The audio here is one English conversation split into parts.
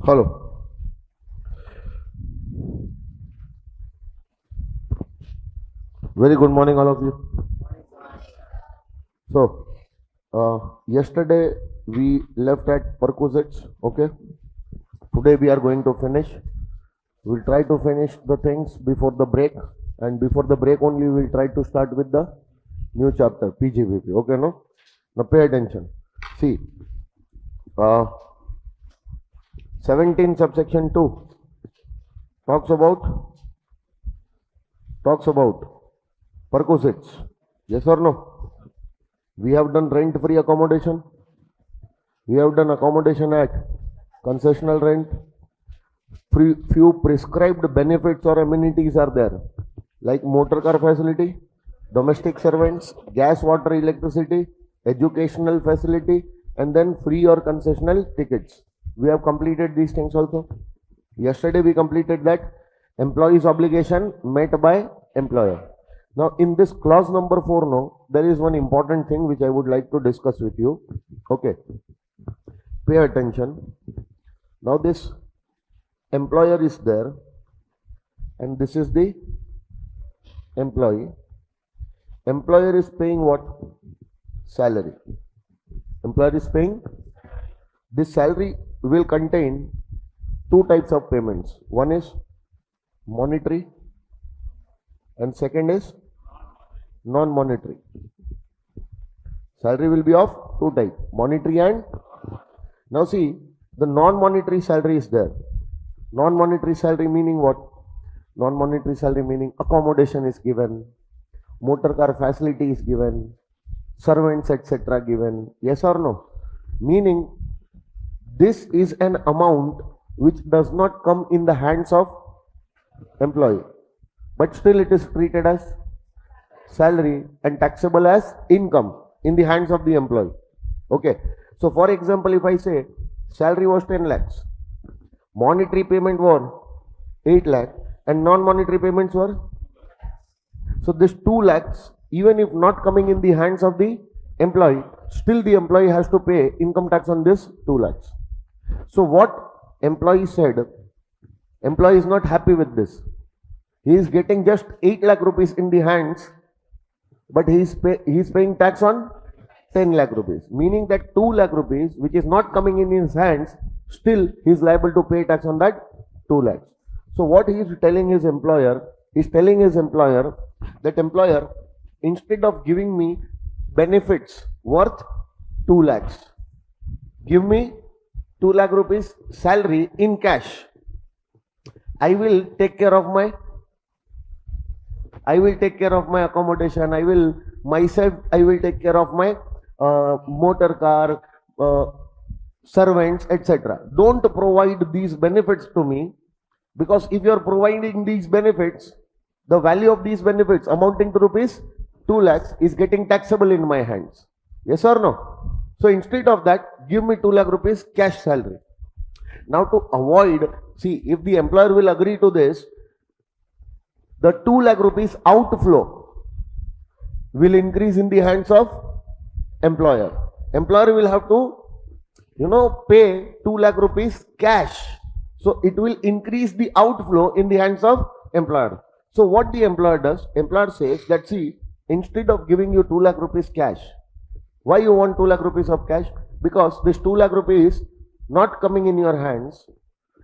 Hello. Very good morning, all of you. So, yesterday we left at perquisites, okay? Today we are going to finish. We'll try to finish the things before the break, and before the break only we'll try to start with the new chapter, PGBP, okay, no? Now pay attention. See, 17 subsection 2 talks about perquisites. Yes or no? We have done rent-free accommodation. We have done accommodation at concessional rent. Few prescribed benefits or amenities are there, like motor car facility, domestic servants, gas, water, electricity, educational facility, and then free or concessional tickets. We have completed these things also. Yesterday we completed that employee's obligation met by employer. Now in this clause number 4 now, there is one important thing which I would like to discuss with you. Okay, pay attention. Now this employer is there and this is the employee. Employer is paying what? Salary. Employer is paying. This salary will contain two types of payments. One is monetary and second is non-monetary. Salary will be of two types, monetary and. Now see, the non-monetary salary is there. Non-monetary salary meaning what? Non-monetary salary meaning accommodation is given, motor car facility is given, servants etc. given. Yes or no? Meaning this is an amount which does not come in the hands of employee, but still it is treated as salary and taxable as income in the hands of the employee. Okay. So for example, if I say salary was 10 lakhs, monetary payment was 8 lakh and non-monetary payments were. So this 2 lakhs, even if not coming in the hands of the employee, still the employee has to pay income tax on this 2 lakhs. So what employee said, employee is not happy with this. He is getting just 8 lakh rupees in the hands, but he is paying tax on 10 lakh rupees, meaning that 2 lakh rupees which is not coming in his hands, still he is liable to pay tax on that 2 lakhs. So what he is telling his employer, that employer, instead of giving me benefits worth 2 lakhs, give me 2 lakh rupees salary in cash. I will take care of my accommodation. I will take care of my motor car, servants, etc. Don't provide these benefits to me, because if you are providing these benefits, the value of these benefits amounting to rupees 2 lakhs is getting taxable in my hands. Yes or no? So instead of that, give me 2 lakh rupees cash salary. Now to avoid, see, if the employer will agree to this, the 2 lakh rupees outflow will increase in the hands of employer. Employer will have to, pay 2 lakh rupees cash. So it will increase the outflow in the hands of employer. So what the employer does, employer says that, see, instead of giving you 2 lakh rupees cash, why you want 2 lakh rupees of cash? Because this 2 lakh rupees not coming in your hands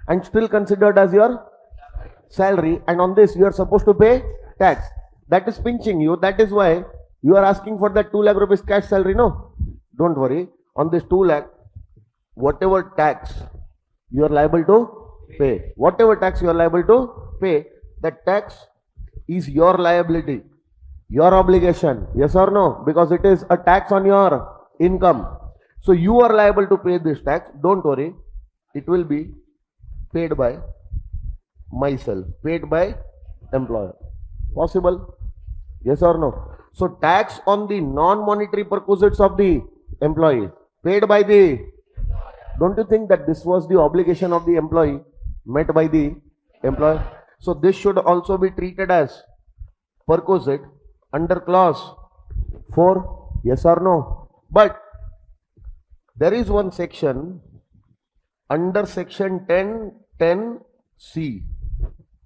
and still considered as your salary, and on this you are supposed to pay tax. That is pinching you. That is why you are asking for that 2 lakh rupees cash salary. No, don't worry. On this 2 lakh, whatever tax you are liable to pay, that tax is your liability, your obligation. Yes or no? Because it is a tax on your income. So you are liable to pay this tax. Don't worry. It will be paid by myself, paid by employer. Possible? Yes or no? So tax on the non-monetary perquisites of the employee, paid by the. Don't you think that this was the obligation of the employee met by the employer? So this should also be treated as perquisite under clause 4. Yes or no? But there is one section under section 1010C,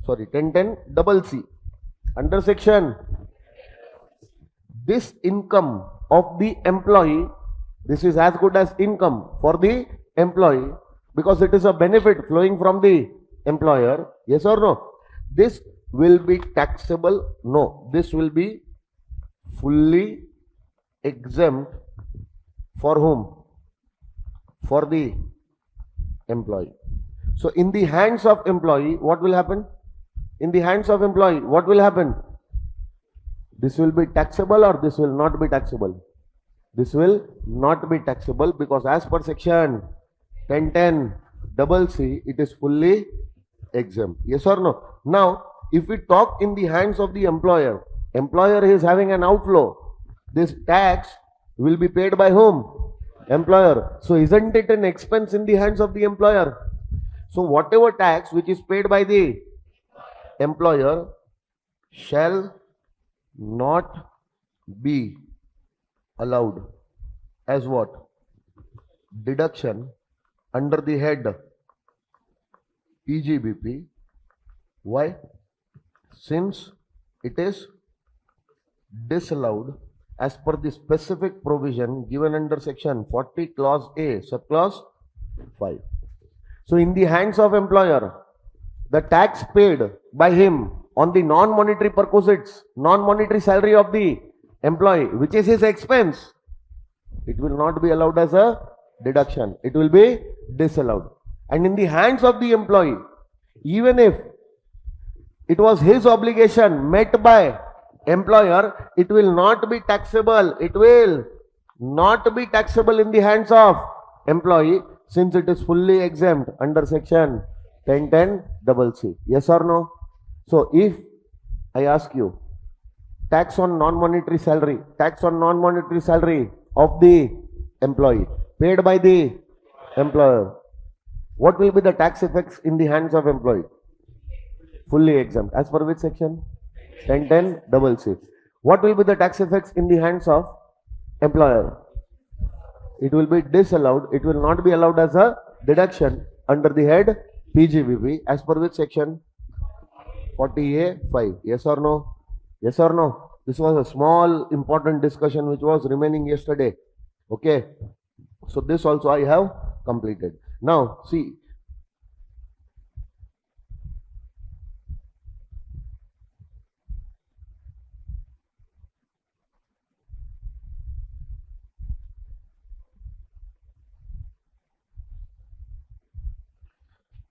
sorry, 1010CC, under section, this income of the employee, this is as good as income for the employee because it is a benefit flowing from the employer. Yes or no? This will be taxable. No, this will be fully exempt for whom? For the employee. So in the hands of employee, what will happen? In the hands of employee, what will happen? This will be taxable or this will not be taxable? This will not be taxable because as per section 1010CC, it is fully exempt. Yes or no? Now, if we talk in the hands of the employer, employer is having an outflow. This tax will be paid by whom? Employer. So isn't it an expense in the hands of the employer? So whatever tax which is paid by the employer shall not be allowed as what? Deduction under the head PGBP. Why? Since it is disallowed as per the specific provision given under section 40 clause A subclause 5. So in the hands of employer, the tax paid by him on the non-monetary perquisites, non-monetary salary of the employee, which is his expense, it will not be allowed as a deduction. It will be disallowed. And in the hands of the employee, even if it was his obligation met by employer, it will not be taxable. It will not be taxable in the hands of employee since it is fully exempt under section 1010CC. Yes or no? So if I ask you, tax on non-monetary salary of the employee paid by the employer, what will be the tax effects in the hands of employee? Fully exempt. As per which section? 1010CC. What will be the tax effects in the hands of employer? It will be disallowed. It will not be allowed as a deduction under the head PGBP. As per which section? 40A5. Yes or no? Yes or no? This was a small important discussion which was remaining yesterday. Okay. So this also I have completed. Now see.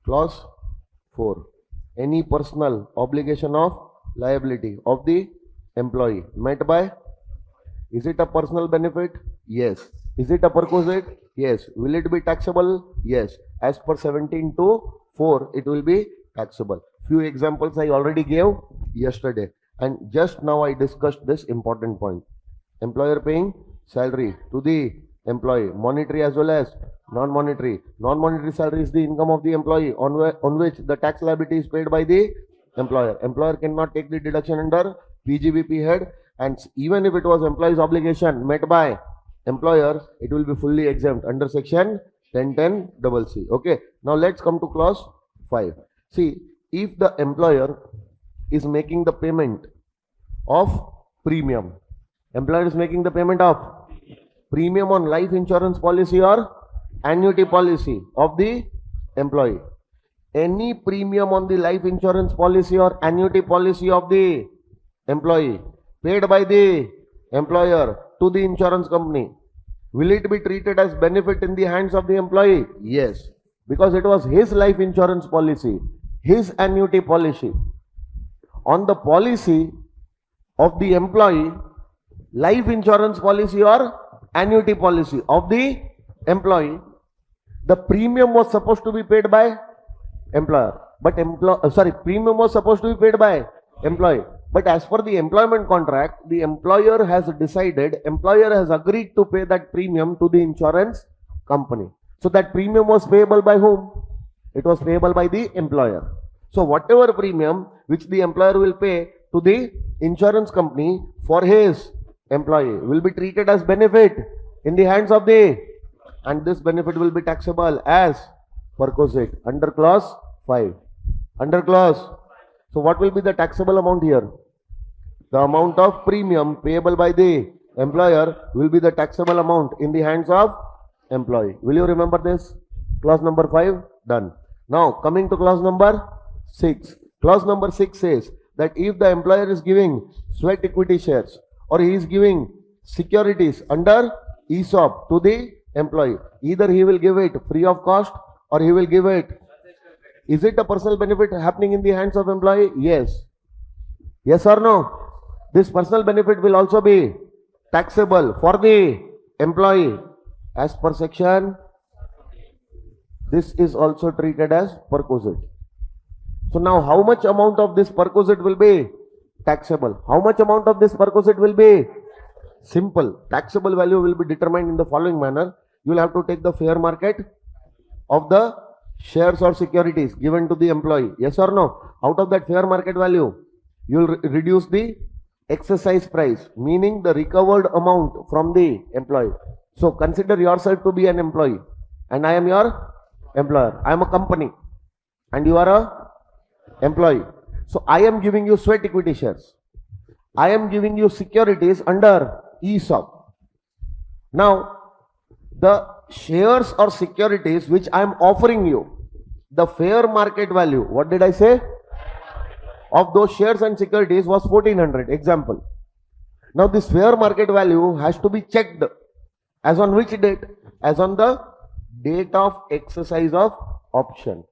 Clause 4. Any personal obligation of liability of the employee met by, is it a personal benefit? Yes. Is it a perquisite? Yes. Will it be taxable? Yes. As per 17(2)(4, it will be taxable. Few examples I already gave yesterday, and just now I discussed this important point. Employer paying salary to the employee, monetary as well as non-monetary. Non-monetary salary is the income of the employee on which the tax liability is paid by the employer. Employer cannot take the deduction under PGBP head, and even if it was employee's obligation met by employer, it will be fully exempt under section 1010CC. Okay. Now let's come to clause 5. See, if the employer is making the payment of premium, employer is making the payment of premium on life insurance policy or annuity policy of the employee. Any premium on the life insurance policy or annuity policy of the employee paid by the employer to the insurance company, will it be treated as benefit in the hands of the employee? Yes, because it was his life insurance policy, his annuity policy. On the policy of the employee, life insurance policy or annuity policy of the employee, the premium was supposed to be paid by employer, but premium was supposed to be paid by employee. But as per the employment contract, the employer has agreed to pay that premium to the insurance company. So that premium was payable by whom? It was payable by the employer. So whatever premium which the employer will pay to the insurance company for his employee will be treated as benefit in the hands of the, and this benefit will be taxable as perquisite under clause 5. Under clause. So what will be the taxable amount here? The amount of premium payable by the employer will be the taxable amount in the hands of employee. Will you remember this? Clause number 5, done. Now coming to clause number 6. Clause number 6 says that if the employer is giving sweat equity shares or he is giving securities under ESOP to the employee, either he will give it free of cost or he will give it. Is it a personal benefit happening in the hands of employee? Yes. Yes or no? This personal benefit will also be taxable for the employee as per section. This is also treated as perquisite. So now how much amount of this perquisite will be taxable? How much amount of this perquisite will be? Simple. Taxable value will be determined in the following manner. You will have to take the fair market of the shares or securities given to the employee. Yes or no? Out of that fair market value, you will reduce the exercise price, meaning the recovered amount from the employee. So consider yourself to be an employee and I am your employer. I am a company and you are a employee. So I am giving you sweat equity shares. I am giving you securities under ESOP. Now the shares or securities which I am offering you, the fair market value, what did I say? Of those shares and securities was 1400, example. Now this fair market value has to be checked as on which date? As on the date of exercise of option.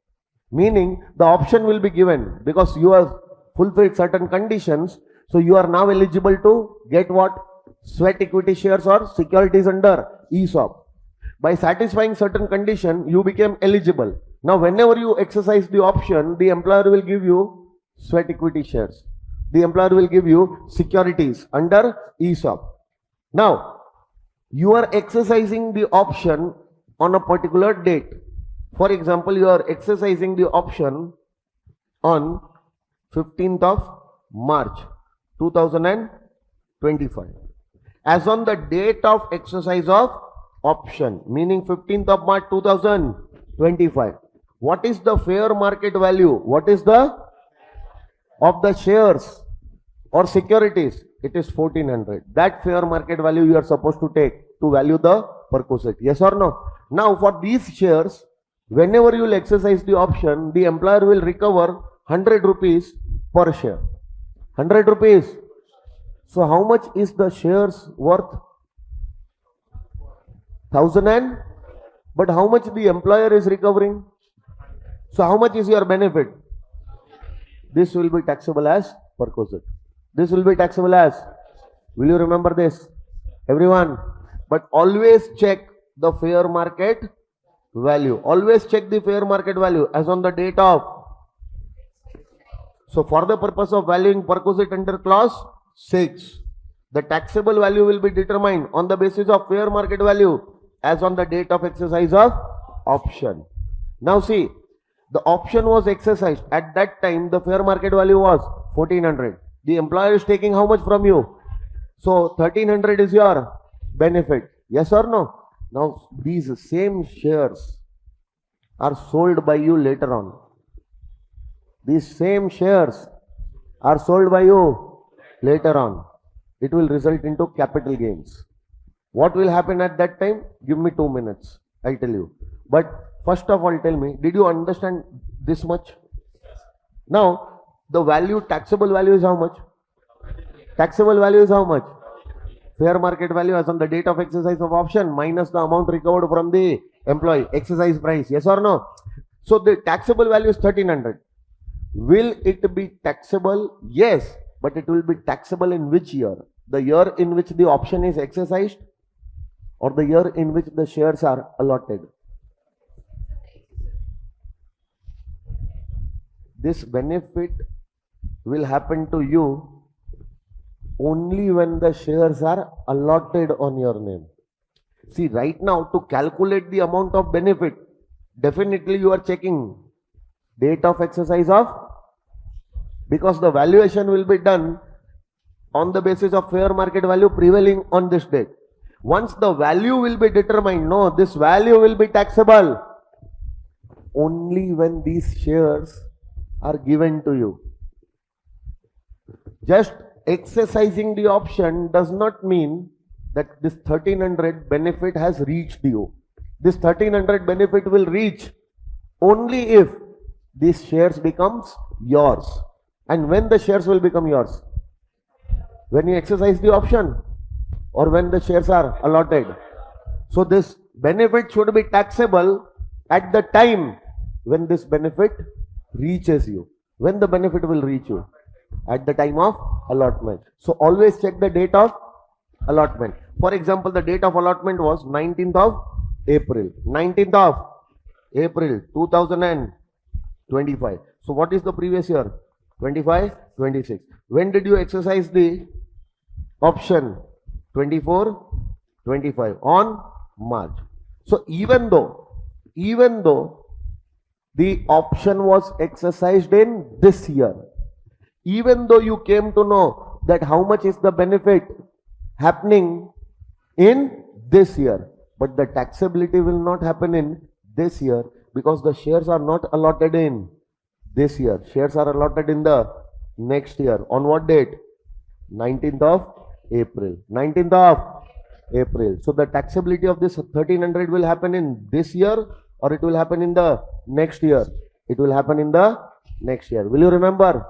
Meaning the option will be given because you have fulfilled certain conditions. So you are now eligible to get what? Sweat equity shares or securities under ESOP. By satisfying certain condition, you became eligible. Now whenever you exercise the option, the employer will give you sweat equity shares. The employer will give you securities under ESOP. Now, you are exercising the option on a particular date. For example, you are exercising the option on 15th of March 2025. As on the date of exercise of option, meaning 15th of March 2025. What is the fair market value? What is the of the shares or securities? It is 1400. That fair market value you are supposed to take to value the perquisite. Yes or no? Now for these shares, whenever you will exercise the option, the employer will recover 100 rupees per share. 100 rupees. So how much is the shares worth? 1000 and? But how much the employer is recovering? So how much is your benefit? This will be taxable as perquisite. This will be taxable as. Will you remember this? Everyone. But always check the fair market value. Always check the fair market value as on the date of. So for the purpose of valuing perquisite under clause 6, the taxable value will be determined on the basis of fair market value as on the date of exercise of option. Now see, the option was exercised. At that time, the fair market value was 1400. The employer is taking how much from you? So 1300 is your benefit. Yes or no? Now these same shares are sold by you later on. These same shares are sold by you later on. It will result into capital gains. What will happen at that time? Give me 2 minutes. I'll tell you. But first of all, tell me, did you understand this much? Now, the value, taxable value is how much? Taxable value is how much? Fair market value as on the date of exercise of option minus the amount recovered from the employee. Exercise price. Yes or no? So, the taxable value is 1300. Will it be taxable? Yes. But it will be taxable in which year? The year in which the option is exercised or the year in which the shares are allotted? This benefit will happen to you only when the shares are allotted on your name. See, right now to calculate the amount of benefit, definitely you are checking date of exercise of, because the valuation will be done on the basis of fair market value prevailing on this date. Once the value will be determined, no, this value will be taxable only when these shares are given to you. Just exercising the option does not mean that this 1300 benefit has reached you. This 1300 benefit will reach only if these shares becomes yours. And when the shares will become yours? When you exercise the option or when the shares are allotted. So this benefit should be taxable at the time when this benefit reaches you. When the benefit will reach you? At the time of allotment. So always check the date of allotment. For example, the date of allotment was 19th of April. 19th of April 2025. So what is the previous year? 25, 26. When did you exercise the option? 24, 25 on March. So even though the option was exercised in this year, even though you came to know that how much is the benefit happening in this year, but the taxability will not happen in this year because the shares are not allotted in this year. Shares are allotted in the next year. On what date? 19th of April. 19th of April. So the taxability of this 1300 will happen in this year or it will happen in the next year? It will happen in the next year. Will you remember?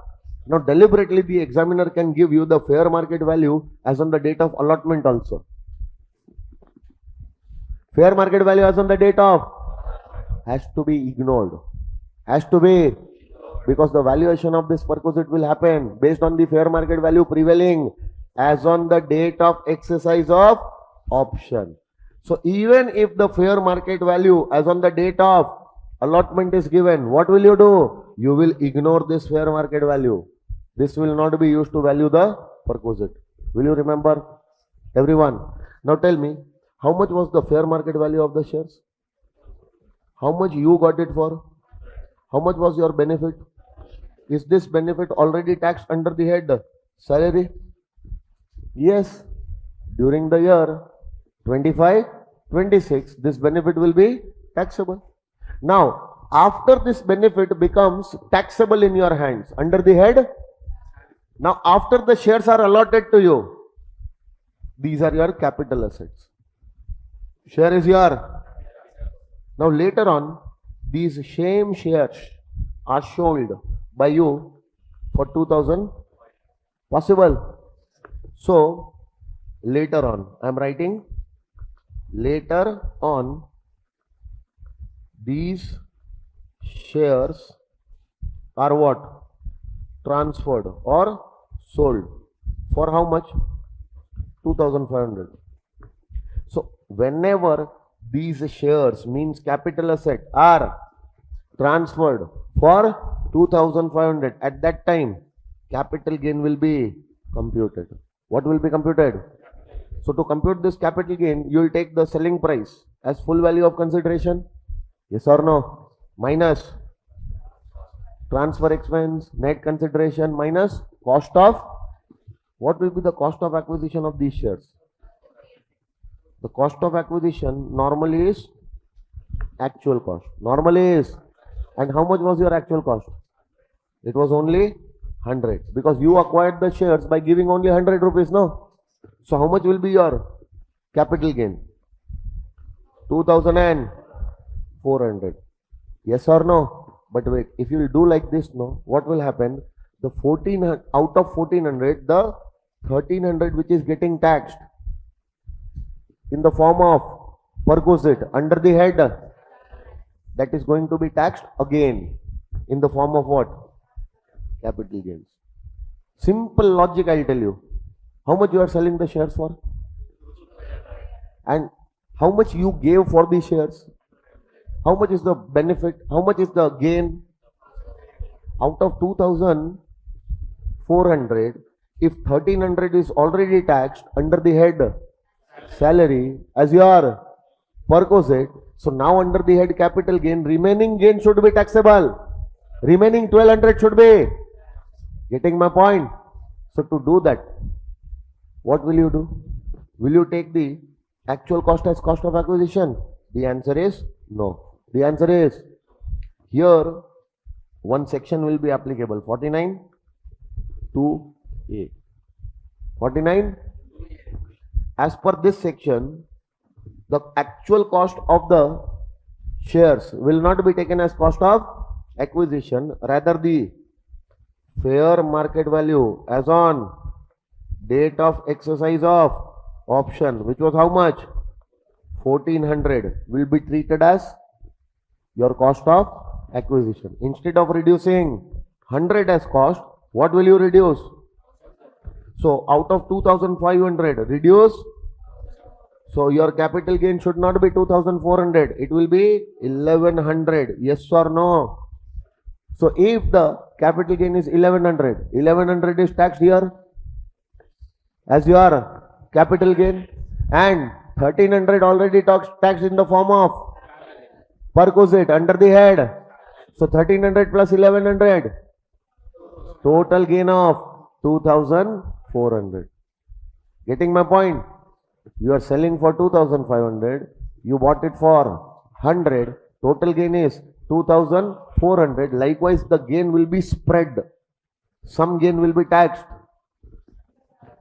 Now deliberately the examiner can give you the fair market value as on the date of allotment also. Fair market value as on the date of has to be ignored. Has to be, because the valuation of this perquisite will happen based on the fair market value prevailing as on the date of exercise of option. So even if the fair market value as on the date of allotment is given, what will you do? You will ignore this fair market value. This will not be used to value the perquisite. Will you remember? Everyone. Now tell me, how much was the fair market value of the shares? How much you got it for? How much was your benefit? Is this benefit already taxed under the head salary? Yes. During the year 25, 26, this benefit will be taxable. Now, after this benefit becomes taxable in your hands under the head, now after the shares are allotted to you, these are your capital assets. Share is your. Now later on, these same shares are sold by you for 2000. Possible? So later on, I am writing later on, these shares are what? Transferred or sold. For how much? 2500. So whenever these shares means capital asset are transferred for 2500, at that time capital gain will be computed. What will be computed? So to compute this capital gain, you will take the selling price as full value of consideration. Yes or no? Minus transfer expense, net consideration minus cost of. What will be the cost of acquisition of these shares? The cost of acquisition normally is actual cost. Normally is. And how much was your actual cost? It was only 100, because you acquired the shares by giving only 100 rupees, no? So how much will be your capital gain? 2400. Yes or no? But wait, if you will do like this, no, what will happen? The 1400, out of 1400, the 1300 which is getting taxed in the form of perquisite under the head, that is going to be taxed again in the form of what? Capital gains. Simple logic, I'll tell you. How much you are selling the shares for? And how much you gave for the shares? How much is the benefit? How much is the gain? Out of 2400, if 1300 is already taxed under the head salary as your perquisite, so now under the head capital gain, remaining gain should be taxable. Remaining 1200 should be. Getting my point? So to do that, what will you do? Will you take the actual cost as cost of acquisition? The answer is no. The answer is Here, one section will be applicable, 49 2A. 49. As per this section, the actual cost of the shares will not be taken as cost of acquisition, rather the fair market value as on date of exercise of option, which was how much? 1400, will be treated as your cost of acquisition. Instead of reducing 100 as cost, what will you reduce? So out of 2500, reduce. So your capital gain should not be 2400, it will be 1100. Yes or no? So if the capital gain is 1100, 1100 is taxed here as your capital gain, and 1300 already taxed in the form of perquisite under the head. So 1300 plus 1100, total gain of 2400. Getting my point? You are selling for 2500, you bought it for 100, total gain is 2400. Likewise, the gain will be spread. Some gain will be taxed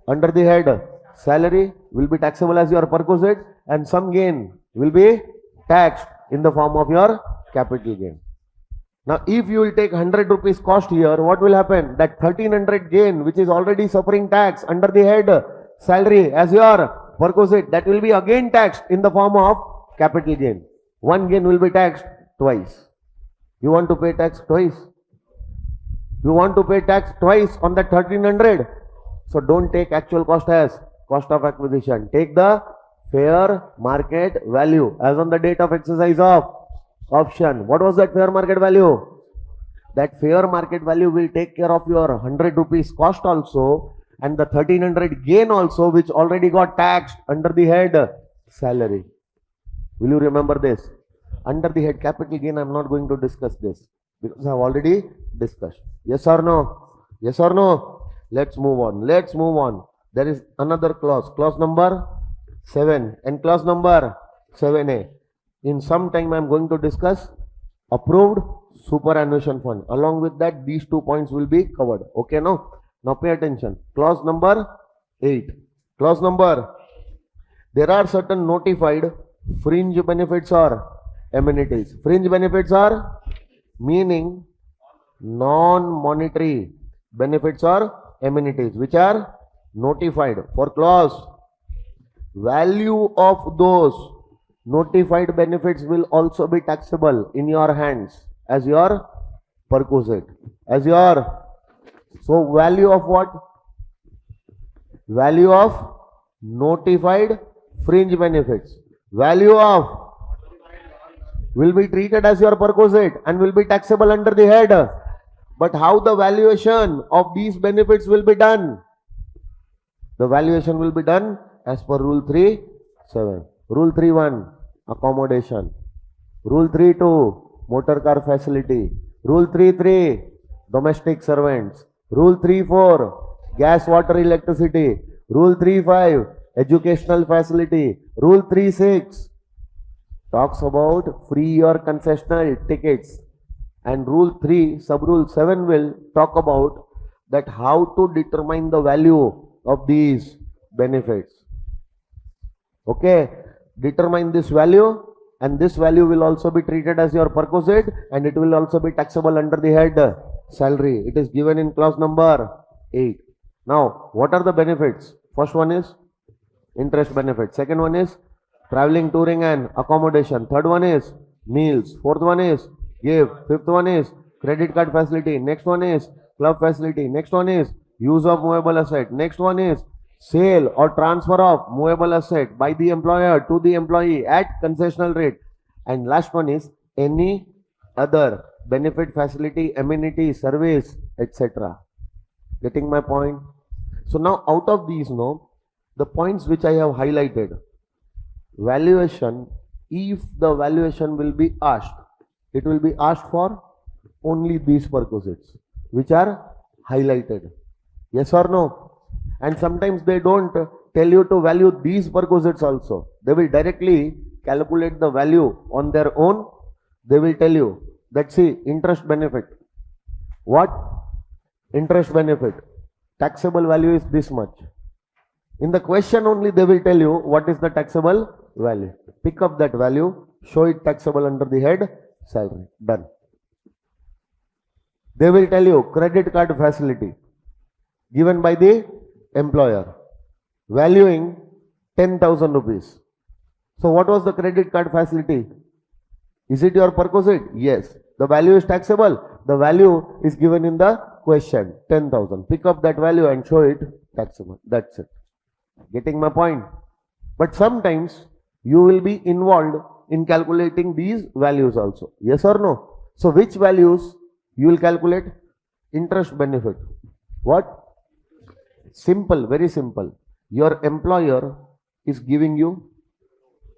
under the head salary, will be taxable as your perquisite, and some gain will be taxed in the form of your capital gain. Now, if you will take 100 rupees cost here, what will happen? That 1300 gain, which is already suffering tax under the head salary as your perquisite, that will be again taxed in the form of capital gain. One gain will be taxed twice. You want to pay tax twice? You want to pay tax twice on that 1300? So don't take actual cost as cost of acquisition. Take the fair market value as on the date of exercise of option. What was that fair market value? That fair market value will take care of your 100 rupees cost also, and the 1300 gain also, which already got taxed under the head salary. Will you remember this? Under the head capital gain, I am not going to discuss this because I have already discussed. Yes or no? Yes or no? Let's move on. Let's move on. There is another clause, clause number 7 and clause number 7A. In some time, I am going to discuss approved superannuation fund. Along with that, these 2 points will be covered. Okay, no? Now pay attention. Clause number 8. Clause number, there are certain notified fringe benefits or amenities. Fringe benefits are meaning non-monetary benefits or amenities which are notified. For clause, value of those notified benefits will also be taxable in your hands as your perquisite. As your, so value of what? Value of notified fringe benefits. Value of will be treated as your perquisite and will be taxable under the head. But how the valuation of these benefits will be done? The valuation will be done as per Rule 3.7. Rule 3.1, accommodation. Rule 3.2, motor car facility. Rule 3.3, domestic servants. Rule 3.4, gas, water, electricity. Rule 3.5, educational facility. Rule 3.6 talks about free or concessional tickets. And Rule 3, Sub-Rule 7 will talk about that how to determine the value of these benefits. Okay, determine this value, and this value will also be treated as your perquisite, and it will also be taxable under the head salary. It is given in clause number 8. Now, what are the benefits? First one is interest benefit. Second one is traveling, touring and accommodation. Third one is meals. Fourth one is gift. Fifth one is credit card facility. Next one is club facility. Next one is use of movable asset. Next one is sale or transfer of movable asset by the employer to the employee at concessional rate. And last one is any other benefit, facility, amenity, service, etc. Getting my point? So now out of these, the points which I have highlighted, valuation, if the valuation will be asked, it will be asked for only these perquisites which are highlighted. Yes or no? And sometimes they don't tell you to value these perquisites also. They will directly calculate the value on their own. They will tell you Let's see, interest benefit. What? Interest benefit. Taxable value is this much. In the question only they will tell you what is the taxable value. Pick up that value, show it taxable under the head salary. Done. They will tell you credit card facility given by the employer, valuing 10,000 rupees. So what was the credit card facility? Is it your perquisite? Yes. The value is taxable. The value is given in the question, 10,000. Pick up that value and show it taxable. That's it. Getting my point? But sometimes you will be involved in calculating these values also. Yes or no? So which values you will calculate? Interest benefit. What? Simple, very simple. Your employer is giving you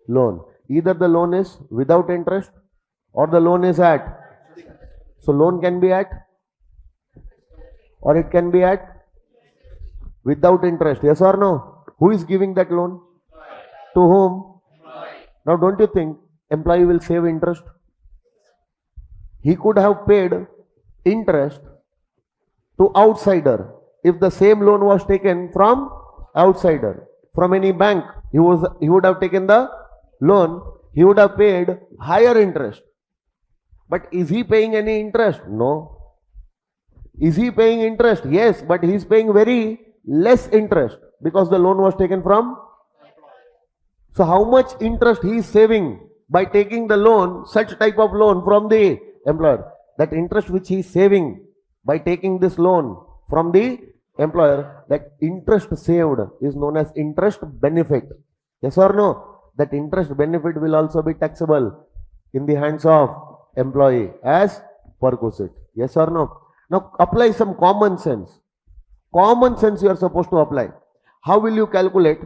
loan. Either the loan is without interest or the loan is at. So loan can be at or it can be at without interest. Yes or no? Who is giving that loan? To whom? Now don't you think employee will save interest? He could have paid interest to outsider if the same loan was taken from outsider, from any bank. He would have taken the loan, he would have paid higher interest. But is he paying any interest? No. Is he paying interest? Yes, but he is paying very less interest because the loan was taken from. So how much interest he is saving by taking the loan, such type of loan from the employer? That interest which he is saving by taking this loan from the employer, that interest saved is known as interest benefit. Yes or no? That interest benefit will also be taxable in the hands of employee as perquisite. Yes or no? Now apply some common sense. Common sense you are supposed to apply. How will you calculate?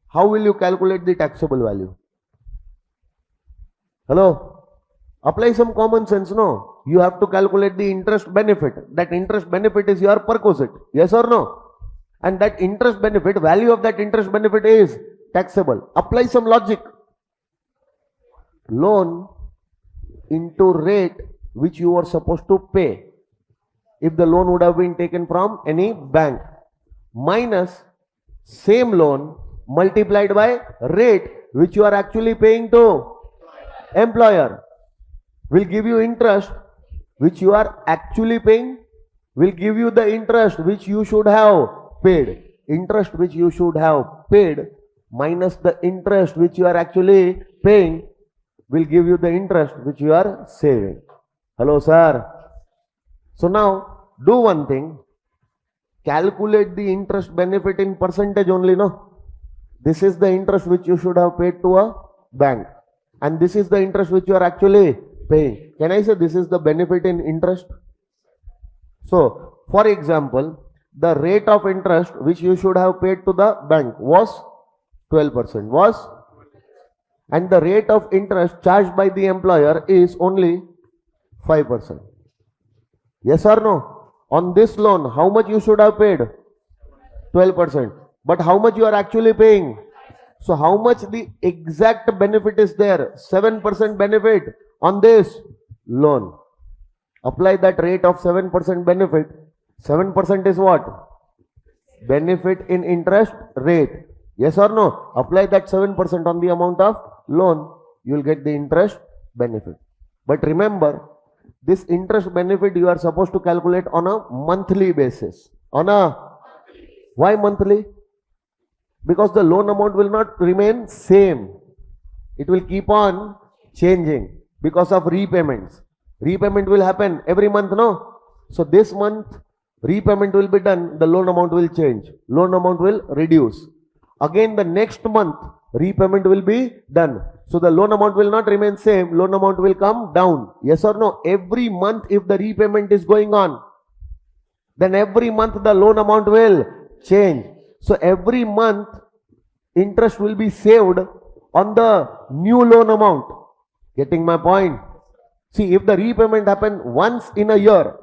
How will you calculate the taxable value? Hello? Apply some common sense, no? You have to calculate the interest benefit. That interest benefit is your perquisite. Yes or no? And that interest benefit, value of that interest benefit is taxable. Apply some logic. Loan into rate which you are supposed to pay if the loan would have been taken from any bank, minus same loan multiplied by rate which you are actually paying to employer, will give you interest which you are actually paying, will give you the interest which you should have paid. Interest which you should have paid minus the interest which you are actually paying will give you the interest which you are saving. Hello, sir. So now do one thing. Calculate the interest benefit in percentage only, no? This is the interest which you should have paid to a bank. And this is the interest which you are actually paying. Can I say this is the benefit in interest? So, for example, the rate of interest which you should have paid to the bank was 12%. Was? And the rate of interest charged by the employer is only 5%. Yes or no? On this loan, how much you should have paid? 12%. But how much you are actually paying? So how much the exact benefit is there? 7% benefit on this loan. Apply that rate of 7% benefit. 7% is what? Benefit in interest rate. Yes or no? Apply that 7% on the amount of loan. You will get the interest benefit. But remember, this interest benefit you are supposed to calculate on a monthly basis. Why monthly? Because the loan amount will not remain same. It will keep on changing because of repayments. Repayment will happen every month, no? So this month repayment will be done, the loan amount will change. Loan amount will reduce. Again the next month repayment will be done. So the loan amount will not remain same, loan amount will come down. Yes or no? Every month if the repayment is going on, then every month the loan amount will change. So every month interest will be saved on the new loan amount. Getting my point? See, if the repayment happen once in a year,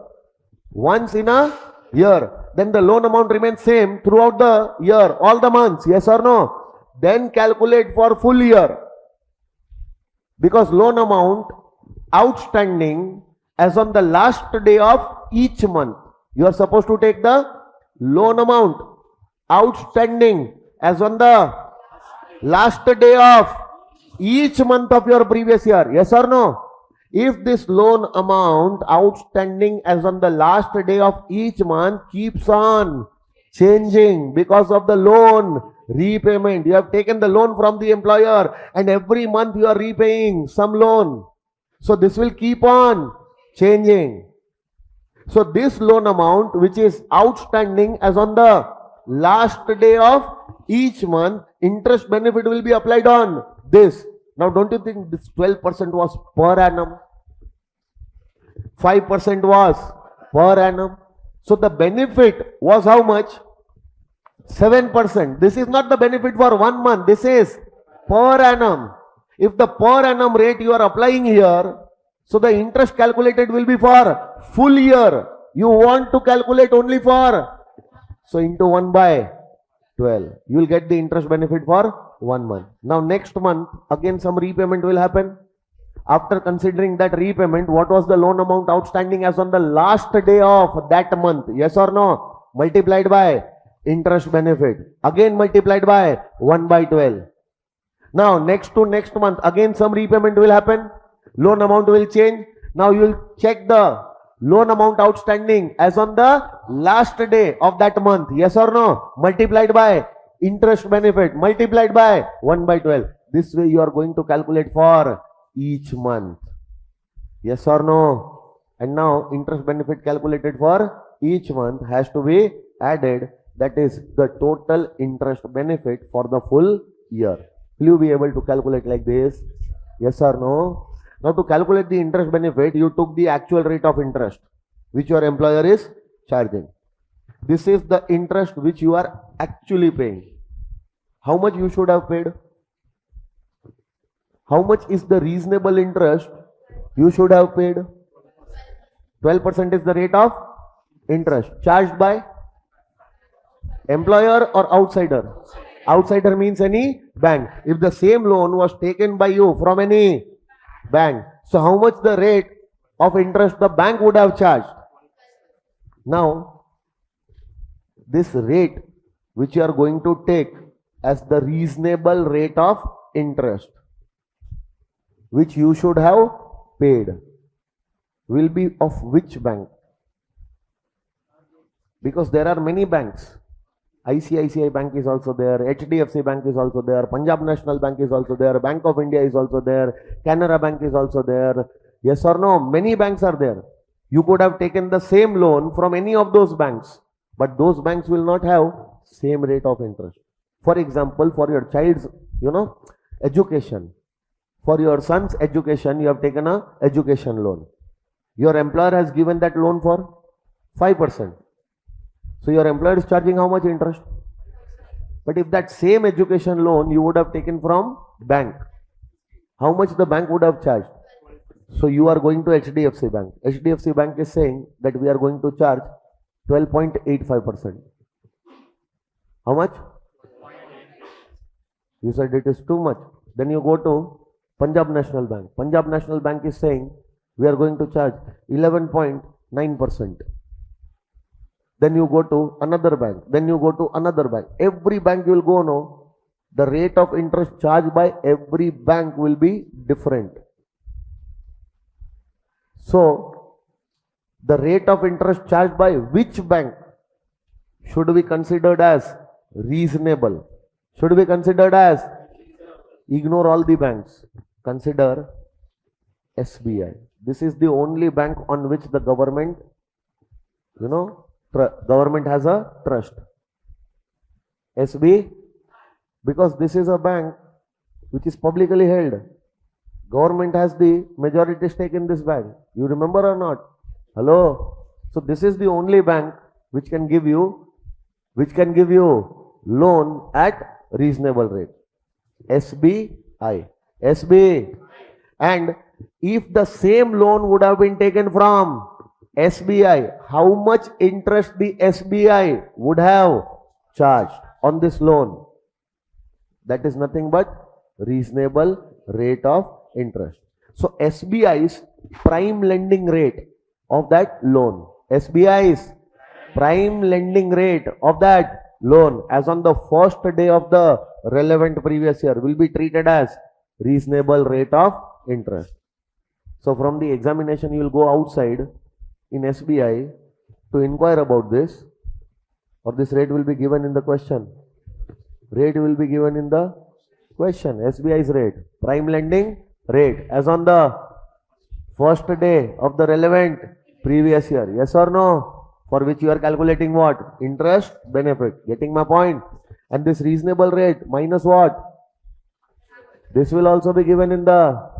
then the loan amount remains same throughout the year, all the months. Yes or no? Then calculate for full year. Because loan amount outstanding as on the last day of each month. You are supposed to take the loan amount outstanding as on the last day of each month of your previous year. Yes or no? If this loan amount outstanding as on the last day of each month keeps on changing because of the loan repayment, you have taken the loan from the employer and every month you are repaying some loan. So this will keep on changing. So this loan amount which is outstanding as on the last day of each month, interest benefit will be applied on this. Now don't you think this 12% was per annum? 5% was per annum. So the benefit was how much? 7%. This is not the benefit for 1 month. This is per annum. If the per annum rate you are applying here, so the interest calculated will be for full year. You want to calculate only for, so into 1/12. You will get the interest benefit for 1 month. Now next month, again some repayment will happen. After considering that repayment, what was the loan amount outstanding as on the last day of that month? Yes or no? Multiplied by interest benefit. Again multiplied by 1/12. Now next to next month, again some repayment will happen. Loan amount will change. Now you will check the loan amount outstanding as on the last day of that month. Yes or no? Multiplied by interest benefit. Multiplied by 1/12. This way you are going to calculate for each month. Yes or no? And now interest benefit calculated for each month has to be added. That is the total interest benefit for the full year. Will you be able to calculate like this? Yes or no? Now to calculate the interest benefit, you took the actual rate of interest which your employer is charging. This is the interest which you are actually paying. How much you should have paid? How much is the reasonable interest you should have paid? 12% is the rate of interest charged by employer or outsider? Outsider means any bank. If the same loan was taken by you from any bank, so how much the rate of interest the bank would have charged? Now, this rate which you are going to take as the reasonable rate of interest which you should have paid will be of which bank? Because there are many banks. ICICI Bank is also there, HDFC Bank is also there, Punjab National Bank is also there, Bank of India is also there, Canara Bank is also there. Yes or no? Many banks are there. You could have taken the same loan from any of those banks, but those banks will not have same rate of interest. For example, for your child's, education, for your son's education, you have taken a education loan. Your employer has given that loan for 5%. So your employer is charging how much interest? But if that same education loan you would have taken from bank, how much the bank would have charged? So you are going to HDFC Bank. HDFC Bank is saying that we are going to charge 12.85%. How much? You said it is too much. Then you go to Punjab National Bank. Punjab National Bank is saying we are going to charge 11.9%. Then you go to another bank. Then you go to another bank. Every bank you will go, no, the rate of interest charged by every bank will be different. So, the rate of interest charged by which bank should be considered as reasonable? Should be considered as, ignore all the banks. Consider SBI. This is the only bank on which the government, government has a trust. SB, because this is a bank which is publicly held. Government has the majority stake in this bank. You remember or not? Hello? So this is the only bank which can give you loan at reasonable rate. SBI. SB. And if the same loan would have been taken from SBI, how much interest the SBI would have charged on this loan? That is nothing but reasonable rate of interest. So SBI's prime lending rate of that loan. SBI's prime lending rate of that loan as on the first day of the relevant previous year will be treated as reasonable rate of interest. So from the examination, you will go outside in SBI to inquire about this, or this rate will be given in the question. Rate will be given in the question. SBI's rate, prime lending rate as on the first day of the relevant previous year. Yes or no? For which you are calculating what? Interest, benefit. Getting my point? And this reasonable rate minus what? This will also be given in the,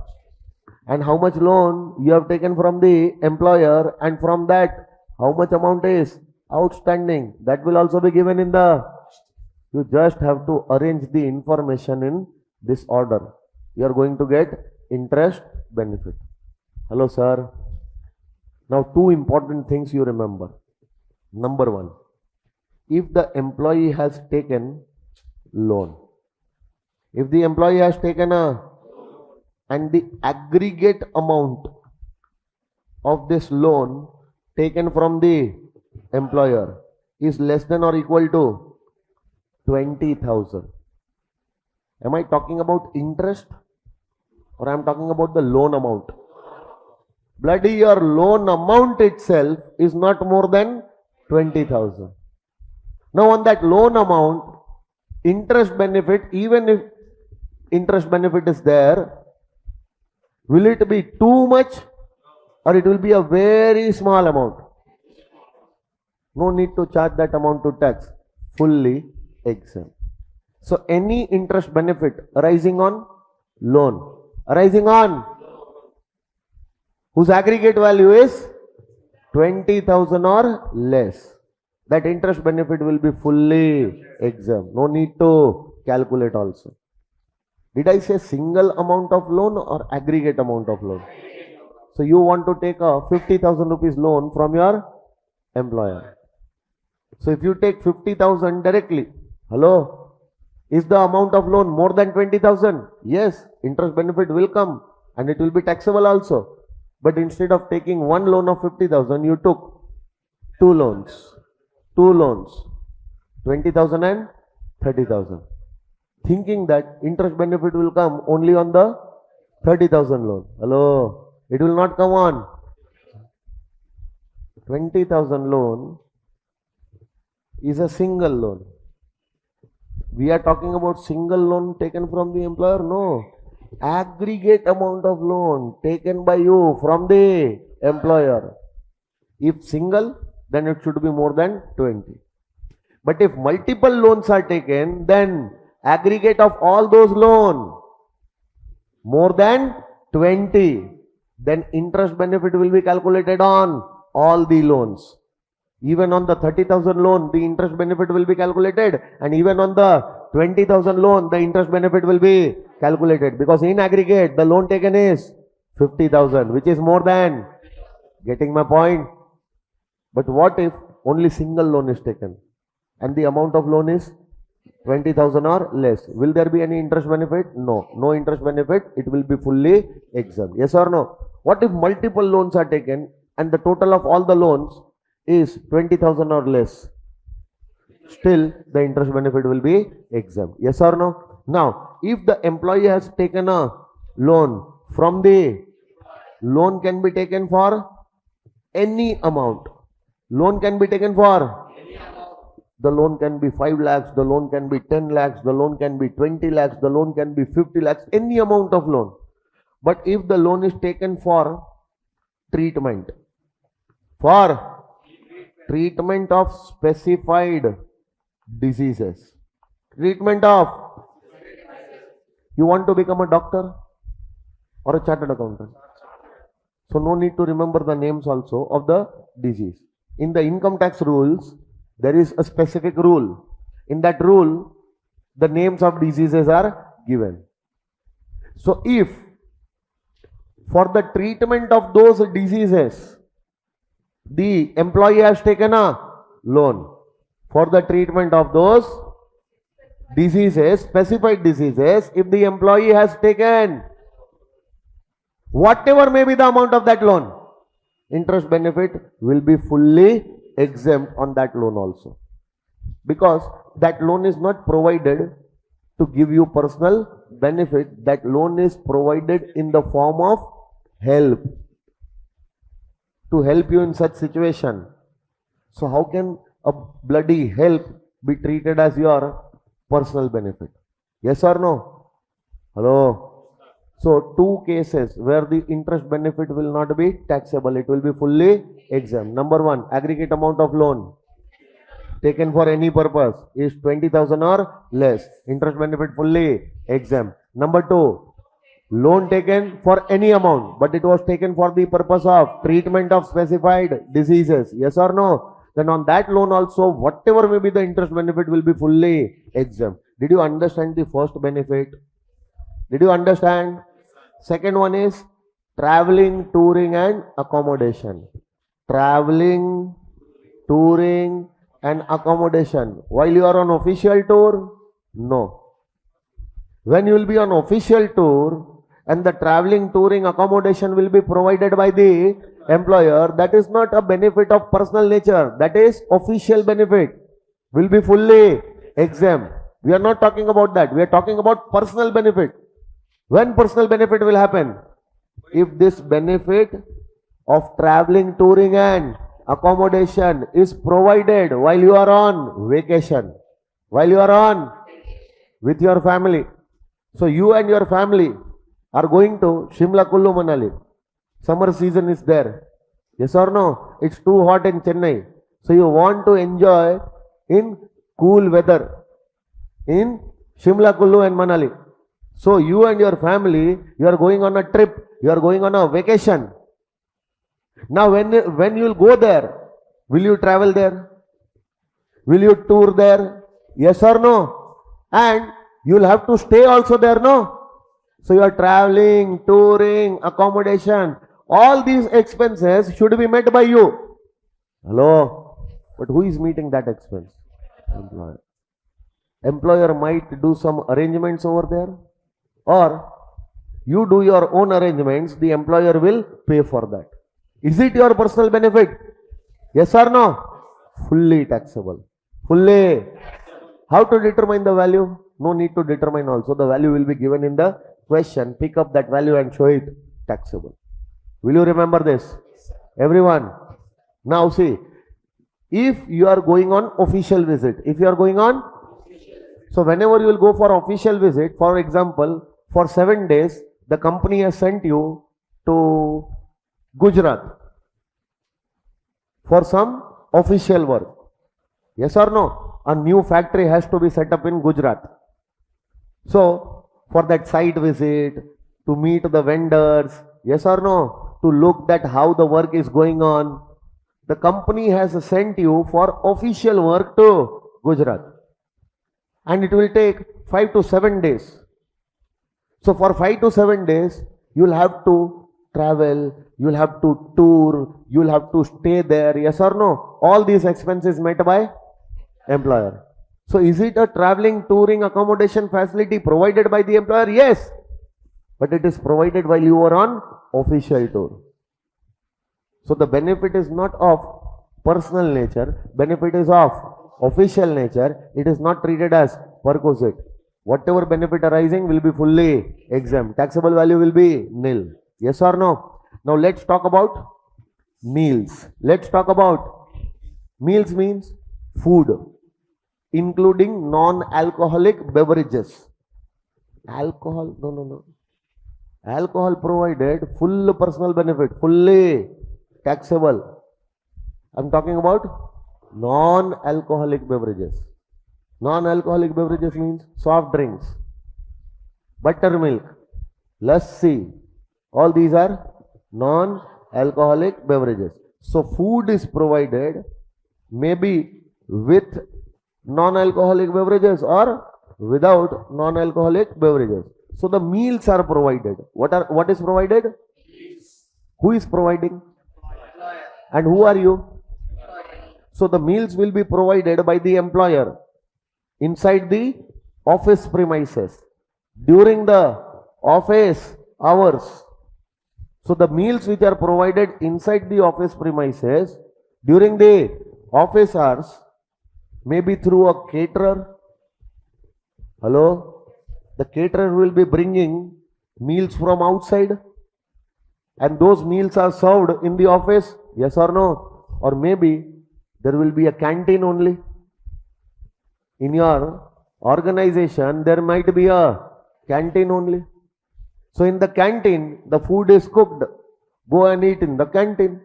and how much loan you have taken from the employer, and from that how much amount is outstanding. That will also be given in the, you just have to arrange the information in this order. You are going to get interest, benefit. Hello sir. Now two important things you remember. Number one, if the employee has taken loan, if the employee has taken and the aggregate amount of this loan taken from the employer is less than or equal to 20,000. Am I talking about interest or I am talking about the loan amount? Bloody, your loan amount itself is not more than 20,000. Now on that loan amount, interest benefit, even if interest benefit is there, will it be too much or it will be a very small amount? No need to charge that amount to tax. Fully exempt. So any interest benefit arising on loan, arising on whose aggregate value is 20,000 or less, that interest benefit will be fully exempt. No need to calculate also. Did I say single amount of loan or aggregate amount of loan? So you want to take a 50,000 rupees loan from your employer. So if you take 50,000 directly, hello, is the amount of loan more than 20,000? Yes, interest benefit will come and it will be taxable also. But instead of taking one loan of 50,000, you took two loans, 20,000 and 30,000. Thinking that interest benefit will come only on the 30,000 loan. Hello, it will not come on 20,000 loan is a single loan. We are talking about single loan taken from the employer? No. Aggregate amount of loan taken by you from the employer. If single, then it should be more than 20. But if multiple loans are taken, then aggregate of all those loans more than 20, then interest benefit will be calculated on all the loans. Even on the 30,000 loan, the interest benefit will be calculated, and even on the 20,000 loan, the interest benefit will be calculated, because in aggregate, the loan taken is 50,000, which is more than, getting my point? But what if only single loan is taken and the amount of loan is 20,000 or less? Will there be any interest benefit? No. No interest benefit. It will be fully exempt. Yes or no? What if multiple loans are taken and the total of all the loans is 20,000 or less? Still, the interest benefit will be exempt. Yes or no? Now, if the employee has taken a loan from the, loan can be taken for any amount. Loan can be taken for, the loan can be 5 lakhs, the loan can be 10 lakhs, the loan can be 20 lakhs, the loan can be 50 lakhs, any amount of loan. But if the loan is taken for treatment of specified diseases, treatment of, you want to become a doctor or a chartered accountant, so no need to remember the names also of the disease. In the income tax rules, there is a specific rule. In that rule, the names of diseases are given. So if for the treatment of those diseases, the employee has taken a loan for the treatment of those diseases, specified diseases, if the employee has taken whatever may be the amount of that loan, interest benefit will be fully exempt on that loan also. Because that loan is not provided to give you personal benefit, that loan is provided in the form of help, to help you in such situation. So how can a bloody help be treated as your personal benefit? Yes or no? Hello? So two cases where the interest benefit will not be taxable, it will be fully exempt. Number one, aggregate amount of loan taken for any purpose is 20,000 or less. Interest benefit fully exempt. Number two, loan taken for any amount, but it was taken for the purpose of treatment of specified diseases. Yes or no? Then on that loan also, whatever may be the interest benefit will be fully exempt. Did you understand the first benefit? Did you understand? Second one is traveling, touring and accommodation. Traveling, touring and accommodation. While you are on official tour? No. When you will be on official tour and the traveling, touring, accommodation will be provided by the employer, that is not a benefit of personal nature. That is official benefit. Will be fully exempt. We are not talking about that. We are talking about personal benefit. When personal benefit will happen? If this benefit of traveling, touring and accommodation is provided while you are on vacation, while you are on with your family. So you and your family are going to Shimla, Kullu, Manali. Summer season is there. Yes or no? It's too hot in Chennai. So you want to enjoy in cool weather in Shimla, Kullu and Manali. So you and your family, you are going on a trip, you are going on a vacation. Now when you will go there, will you travel there? Will you tour there? Yes or no? And you will have to stay also there, no? So you are traveling, touring, accommodation, all these expenses should be met by you. Hello? But who is meeting that expense? Employer. Employer might do some arrangements over there, or you do your own arrangements, the employer will pay for that. Is it your personal benefit? Yes or no? Fully taxable. Fully. How to determine the value? No need to determine also. The value will be given in the question. Pick up that value and show it taxable. Will you remember this? Everyone. Now see, if you are going on official visit, so whenever you will go for official visit, for example, for 7 days, the company has sent you to Gujarat for some official work. Yes or no? A new factory has to be set up in Gujarat. So, for that site visit, to meet the vendors, yes or no? To look at how the work is going on, the company has sent you for official work to Gujarat. And it will take 5 to 7 days. So for 5 to 7 days, you will have to travel, you will have to tour, you will have to stay there, yes or no? All these expenses met by employer. So is it a traveling, touring, accommodation facility provided by the employer? Yes. But it is provided while you are on official tour. So the benefit is not of personal nature, benefit is of official nature. It is not treated as perquisite. Whatever benefit arising will be fully exempt. Taxable value will be nil. Yes or no? Now let's talk about meals. Let's talk about meals means food, including non-alcoholic beverages. Alcohol, no. Alcohol provided, full personal benefit, fully taxable. I'm talking about non-alcoholic beverages. Non-alcoholic beverages means soft drinks, buttermilk, lassi. All these are non-alcoholic beverages. So food is provided maybe with non-alcoholic beverages or without non-alcoholic beverages. So the meals are provided. What is provided? Who is providing? And who are you? So the meals will be provided by the employer inside the office premises during the office hours. So the meals which are provided inside the office premises during the office hours, maybe through a caterer. Hello? The caterer will be bringing meals from outside, and those meals are served in the office. Yes or no? Or maybe there will be a canteen only. In your organization, there might be a canteen only. So in the canteen, the food is cooked. Go and eat in the canteen.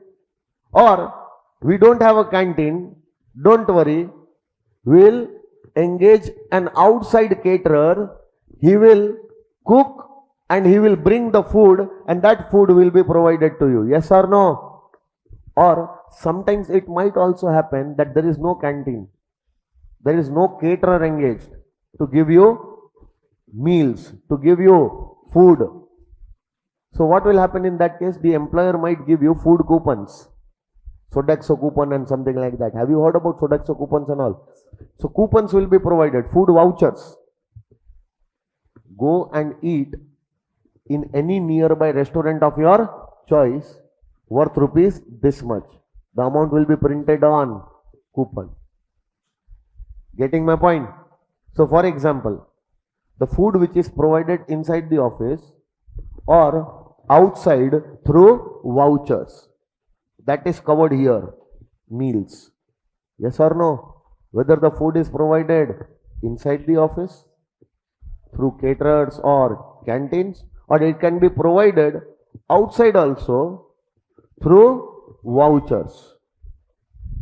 Or we don't have a canteen, don't worry. We'll engage an outside caterer. He will cook and he will bring the food, and that food will be provided to you. Yes or no? Or sometimes it might also happen that there is no canteen. There is no caterer engaged to give you meals, to give you food. So what will happen in that case? The employer might give you food coupons, Sodexo coupon and something like that. Have you heard about Sodexo coupons and all? So coupons will be provided, food vouchers. Go and eat in any nearby restaurant of your choice, worth rupees this much. The amount will be printed on coupon. Getting my point? So for example, the food which is provided inside the office or outside through vouchers, that is covered here. Meals. Yes or no? Whether the food is provided inside the office through caterers or canteens, or it can be provided outside also through vouchers.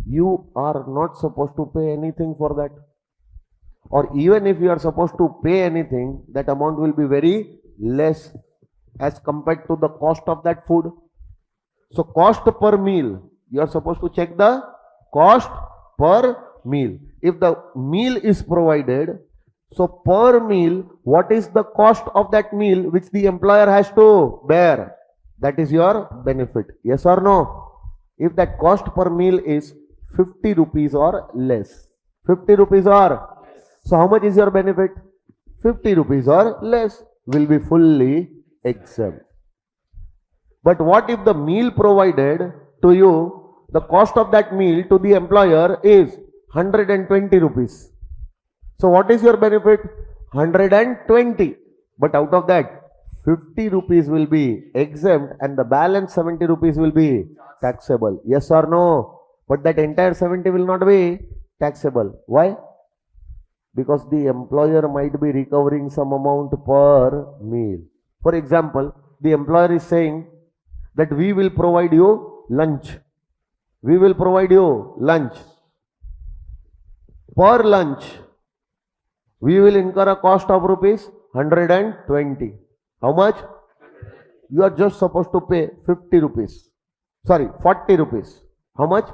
You are not supposed to pay anything for that. Or even if you are supposed to pay anything, that amount will be very less as compared to the cost of that food. So cost per meal, you are supposed to check the cost per meal. If the meal is provided, so per meal, what is the cost of that meal which the employer has to bear? That is your benefit. Yes or no? If that cost per meal is 50 rupees or less. 50 rupees or, so how much is your benefit? 50 rupees or less will be fully exempt. But what if the meal provided to you, the cost of that meal to the employer is 120 rupees. So what is your benefit? 120. But out of that, 50 rupees will be exempt and the balance 70 rupees will be taxable. Yes or no? But that entire 70 will not be taxable. Why? Because the employer might be recovering some amount per meal. For example, the employer is saying that we will provide you lunch. We will provide you lunch. Per lunch, we will incur a cost of rupees 120. How much? You are just supposed to pay 50 rupees. Sorry, 40 rupees. How much?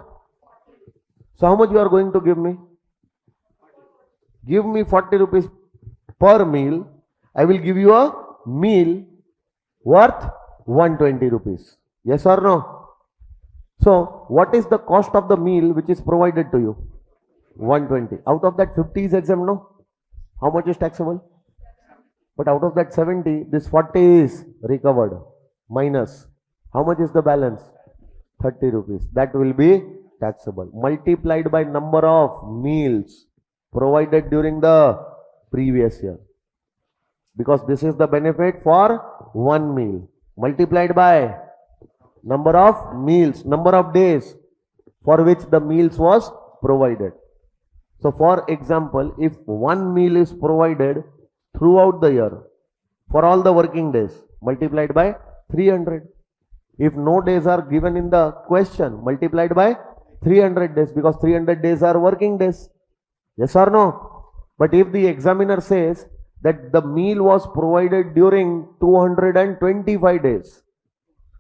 So how much you are going to give me? Give me 40 rupees per meal. I will give you a meal worth 120 rupees. Yes or no? So what is the cost of the meal which is provided to you? 120. Out of that 50 is exempt, no? How much is taxable? But out of that 70, this 40 is recovered. Minus. How much is the balance? 30 rupees. That will be taxable. Multiplied by number of meals provided during the previous year. Because this is the benefit for one meal. Multiplied by number of meals, number of days for which the meals was provided. So for example, if one meal is provided throughout the year for all the working days, multiplied by 300. If no days are given in the question, multiplied by 300 days, because 300 days are working days. Yes or no? But if the examiner says that the meal was provided during 225 days,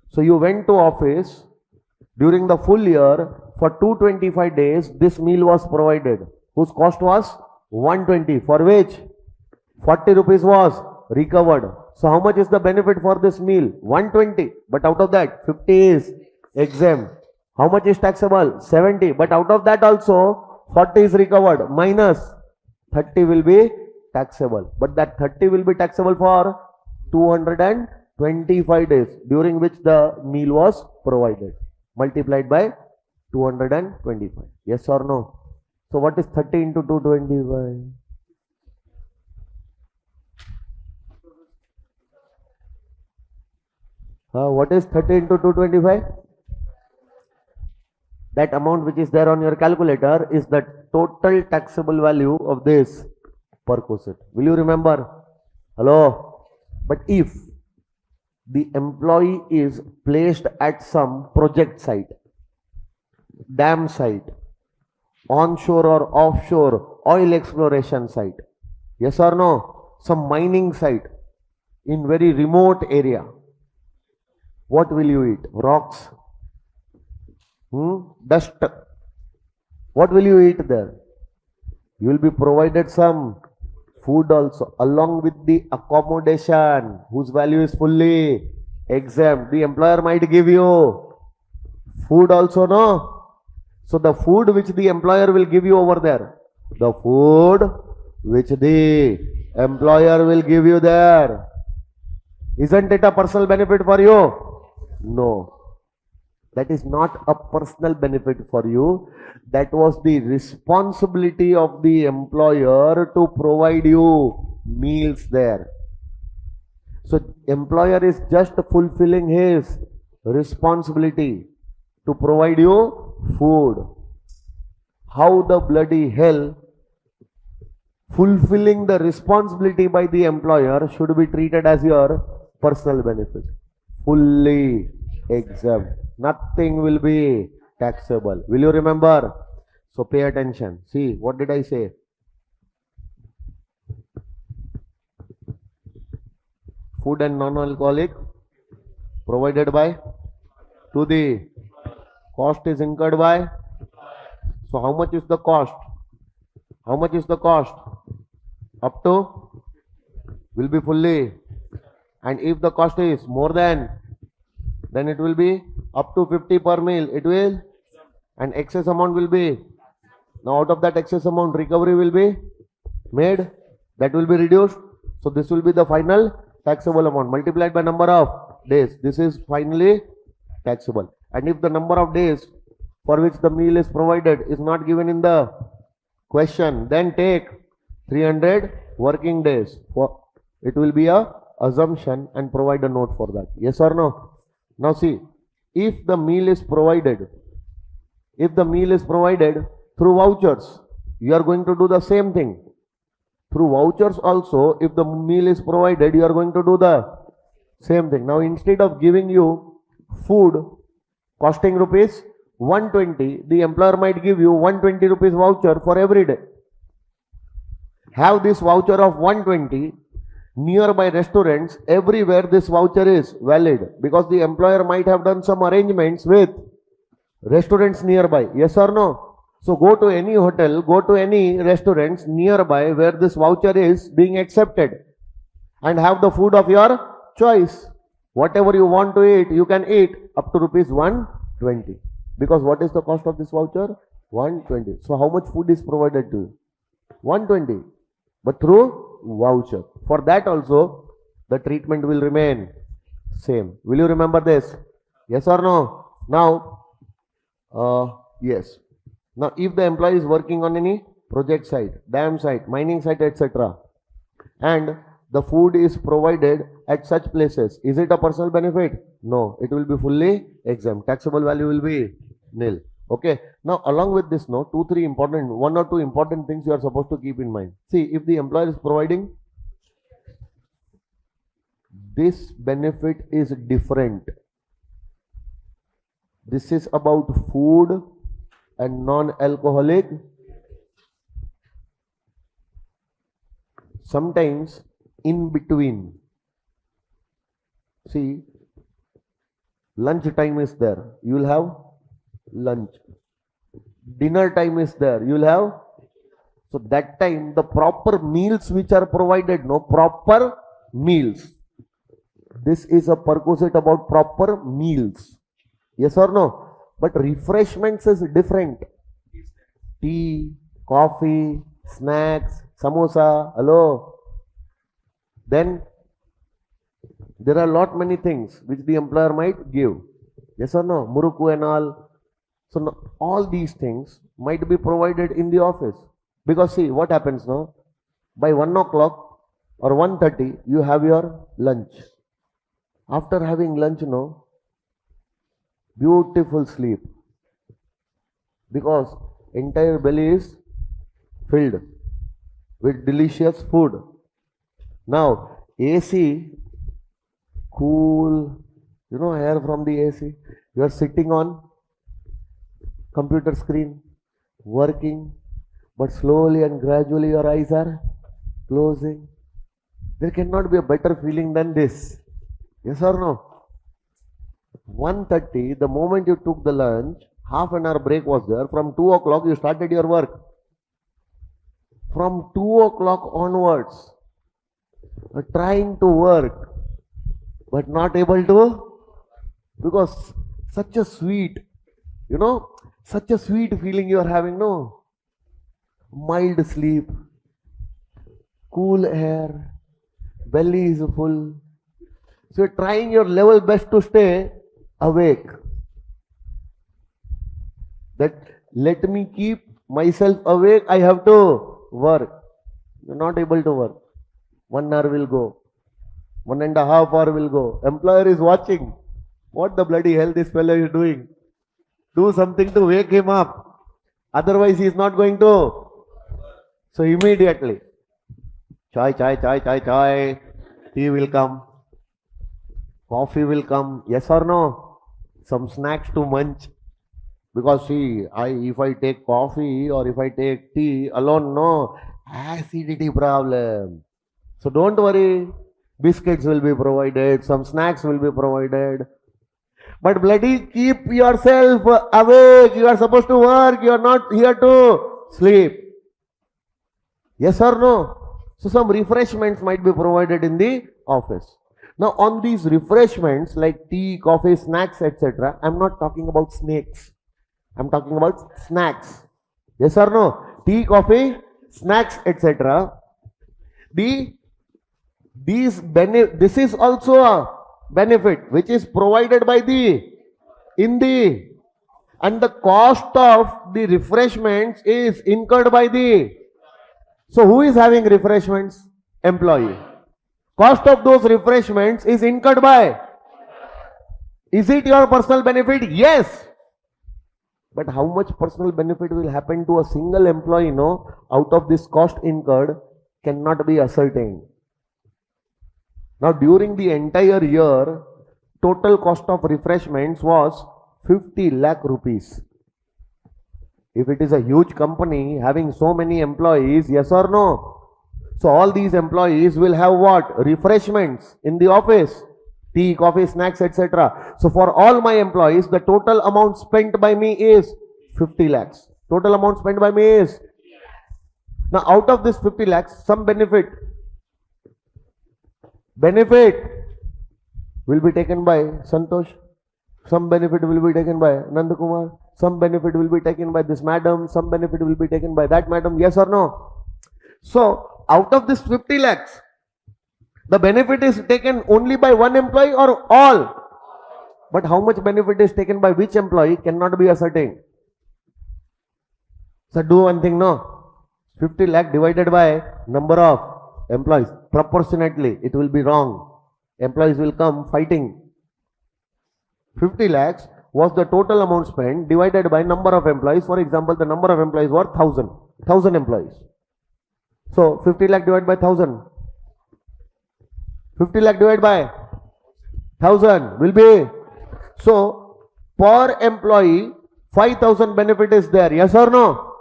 so you went to office during the full year for 225 days, this meal was provided, whose cost was 120, for which 40 rupees was recovered. So how much is the benefit for this meal? 120. But out of that, 50 is exempt. How much is taxable? 70. But out of that also, 40 is recovered. Minus 30 will be taxable. But that 30 will be taxable for 225 25 days during which the meal was provided, multiplied by 225. Yes or no? So what is 30 into 225? What is 30 into 225? That amount which is there on your calculator is the total taxable value of this perquisite. Will you remember? Hello? But if the employee is placed at some project site, dam site, onshore or offshore oil exploration site, yes or no, some mining site in very remote area, what will you eat? Rocks? Dust? What will you eat there? You will be provided some food also along with the accommodation whose value is fully exempt. The employer might give you food also, no? So the food which the employer will give you over there, the food which the employer will give you there, isn't it a personal benefit for you? No. That is not a personal benefit for you. That was the responsibility of the employer to provide you meals there. So employer is just fulfilling his responsibility to provide you food. How the bloody hell fulfilling the responsibility by the employer should be treated as your personal benefit? Fully exempt. Nothing will be taxable. Will you remember? So pay attention. See, what did I say? Food and non-alcoholic provided by, to the cost is incurred by. So how much is the cost? How much is the cost? Up to? Will be fully. And if the cost is more than, then it will be up to 50 per meal. It will, and excess amount will be. Now out of that excess amount, recovery will be made. That will be reduced. So this will be the final taxable amount multiplied by number of days. This is finally taxable. And if the number of days for which the meal is provided is not given in the question, then take 300 working days. For it will be a assumption and provide a note for that. Yes or no? Now see, if the meal is provided through vouchers, you are going to do the same thing. Through vouchers also, if the meal is provided, you are going to do the same thing. Now instead of giving you food costing rupees 120, the employer might give you 120 rupees voucher for every day. Have this voucher of 120 nearby restaurants. Everywhere this voucher is valid, because the employer might have done some arrangements with restaurants nearby. Yes or no? So go to any hotel, go to any restaurants nearby where this voucher is being accepted, and have the food of your choice. Whatever you want to eat, you can eat up to rupees 120. Because what is the cost of this voucher? 120. So how much food is provided to you? 120. But through voucher. For that also, the treatment will remain same. Will you remember this? Yes or no? Now, yes. Now, if the employee is working on any project site, dam site, mining site, etc., and the food is provided at such places, is it a personal benefit? No, it will be fully exempt. Taxable value will be nil. Okay. Now, along with this, one or two important things you are supposed to keep in mind. See, if the employer is providing, this benefit is different. This is about food and non-alcoholic. Sometimes in between. See, lunch time is there. You will have lunch. Dinner time is there. You will have. So that time the proper meals which are provided, no proper meals. This is a perquisite about proper meals. Yes or no? But refreshments is different. Tea, coffee, snacks, samosa, hello. Then There are lot many things which the employer might give. Yes or no? Muruku and all. So no, all these things might be provided in the office. Because see, what happens now? By 1 o'clock or 1:30, you have your lunch. After having lunch, no, beautiful sleep. Because entire belly is filled with delicious food. Now, AC, cool, air from the AC. You are sitting on computer screen, working, but slowly and gradually your eyes are closing. There cannot be a better feeling than this. Yes or no? 1:30, the moment you took the lunch, half an hour break was there. From 2 o'clock, you started your work. From 2 o'clock onwards, trying to work, but not able to, because such a sweet, such a sweet feeling you are having, no? Mild sleep, cool air, belly is full. So you're trying your level best to stay awake. That let me keep myself awake, I have to work. You're not able to work. 1 hour will go. 1.5 hour will go. Employer is watching. What the bloody hell this fellow is doing? Do something to wake him up. Otherwise he is not going to. So immediately, chai, tea will come. Coffee will come. Yes or no? Some snacks to munch. Because see, if I take coffee or if I take tea alone, no, acidity problem. So don't worry, biscuits will be provided, some snacks will be provided. But bloody keep yourself awake. You are supposed to work. You are not here to sleep. Yes or no? So some refreshments might be provided in the office. Now on these refreshments like tea, coffee, snacks, etc., I am not talking about snakes. I am talking about snacks. Yes or no? Tea, coffee, snacks, etc. This is also a benefit which is provided by and the cost of the refreshments is incurred by so who is having refreshments? Employee. Cost of those refreshments is incurred by. Is it your personal benefit? Yes. But how much personal benefit will happen to a single employee, no, out of this cost incurred cannot be ascertained. Now during the entire year, total cost of refreshments was 50 lakh rupees. If it is a huge company having so many employees, yes or no? So all these employees will have what? Refreshments in the office. Tea, coffee, snacks, etc. So for all my employees, the total amount spent by me is 50 lakhs. Total amount spent by me is. Now out of this 50 lakhs, some benefit will be taken by Santosh. Some benefit will be taken by Nandakumar. Some benefit will be taken by this madam. Some benefit will be taken by that madam. Yes or no? So out of this 50 lakhs, the benefit is taken only by one employee or all? But how much benefit is taken by which employee cannot be ascertained. So do one thing, no? 50 lakh divided by number of employees. Proportionately, it will be wrong. Employees will come fighting. 50 lakhs was the total amount spent divided by number of employees. For example, the number of employees were 1000 employees. So 50 lakh divided by 1000. 50 lakh divided by 1000 will be. So per employee 5000 benefit is there. Yes or no?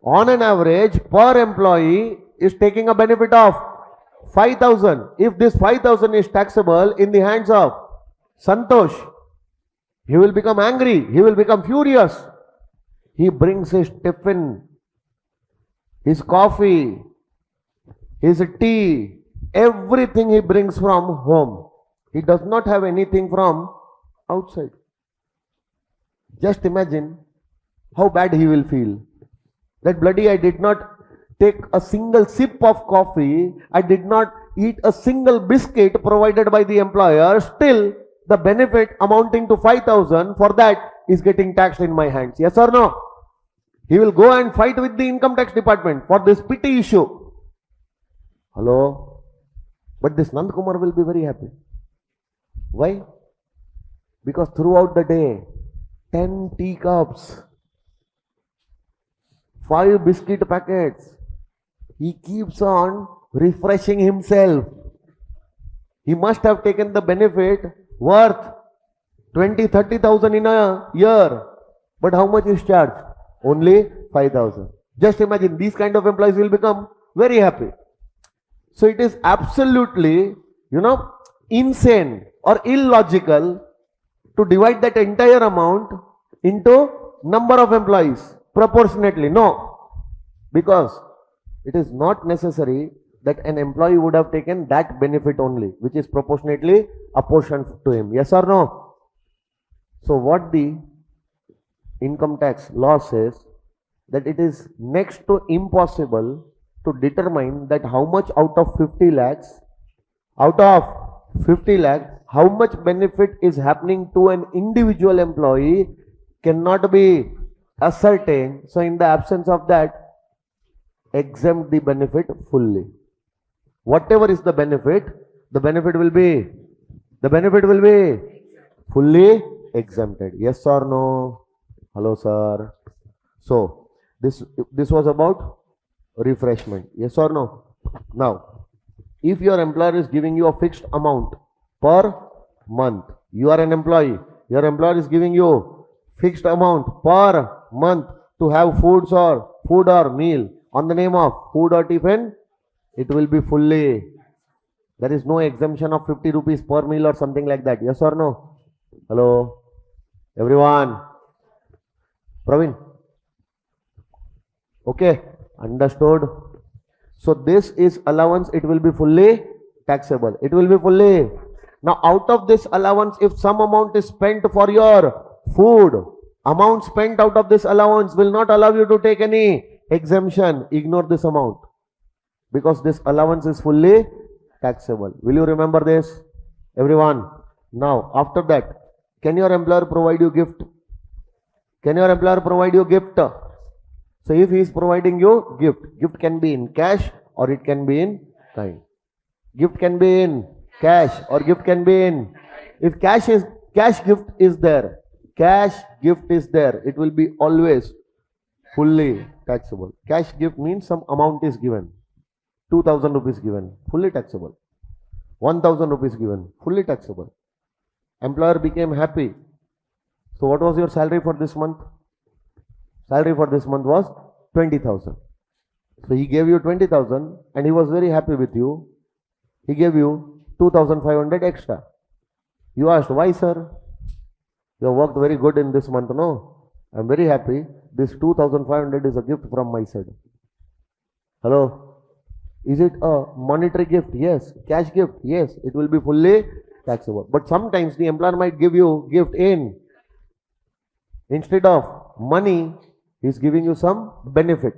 On an average, per employee is taking a benefit of 5,000. If this 5,000 is taxable in the hands of Santosh, he will become angry. He will become furious. He brings his tiffin, his coffee, his tea, everything he brings from home. He does not have anything from outside. Just imagine how bad he will feel. That bloody I did not take a single sip of coffee. I did not eat a single biscuit provided by the employer, still the benefit amounting to 5,000 for that is getting taxed in my hands. Yes or no? He will go and fight with the income tax department for this petty issue. Hello? But this Nand Kumar will be very happy. Why? Because throughout the day, 10 teacups, 5 biscuit packets, he keeps on refreshing himself. He must have taken the benefit worth 20,000-30,000 in a year. But how much is charged? Only 5,000. Just imagine, these kind of employees will become very happy. So it is absolutely, insane or illogical to divide that entire amount into number of employees proportionately. No. Because it is not necessary that an employee would have taken that benefit only, which is proportionately apportioned to him. Yes or no? So what the income tax law says, that it is next to impossible to determine that how much out of 50 lakhs, how much benefit is happening to an individual employee cannot be ascertained. So in the absence of that, exempt the benefit fully. Whatever is the benefit will be fully exempted. Yes or no? Hello, sir. So this was about refreshment. Yes or no? Now, if your employer is giving you a fixed amount per month, you are an employee, your employer is giving you fixed amount per month to have food or meal on the name of food or tiffin, it will be fully. There is no exemption of 50 rupees per meal or something like that. Yes or no? Hello? Everyone? Praveen? Okay? Understood? So this is allowance, it will be fully taxable. It will be fully. Now out of this allowance, if some amount is spent for your food, amount spent out of this allowance will not allow you to take any exemption. Ignore this amount, because this allowance is fully taxable. Will you remember this, everyone? Now after that, can your employer provide you gift? Can your employer provide you gift? So if he is providing you gift can be in cash or it can be in kind. Gift can be in cash or gift can be in, if cash gift is there, it will be always fully taxable. Cash gift means some amount is given. 2,000 rupees given, fully taxable. 1,000 rupees given, fully taxable. Employer became happy. So what was your salary for this month? Salary for this month was 20,000. So he gave you 20,000 and he was very happy with you. He gave you 2,500 extra. You asked, why sir? You have worked very good in this month. No, I am very happy. This 2,500 is a gift from my side. Hello? Is it a monetary gift? Yes. Cash gift? Yes. It will be fully taxable. But sometimes the employer might give you gift instead of money, he is giving you some benefit.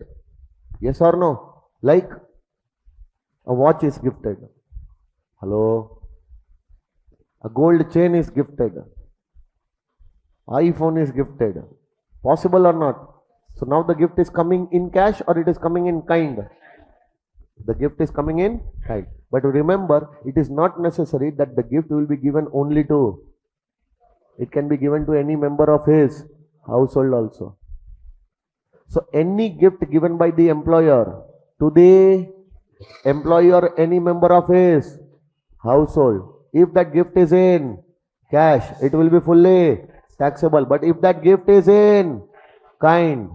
Yes or no? Like a watch is gifted. Hello? A gold chain is gifted. iPhone is gifted. Possible or not? So now the gift is coming in cash or it is coming in kind? The gift is coming in kind. But remember, it is not necessary that the gift will be given only to. It can be given to any member of his household also. So any gift given by the employer to the employee or any member of his household, if that gift is in cash, it will be fully taxable. But if that gift is in kind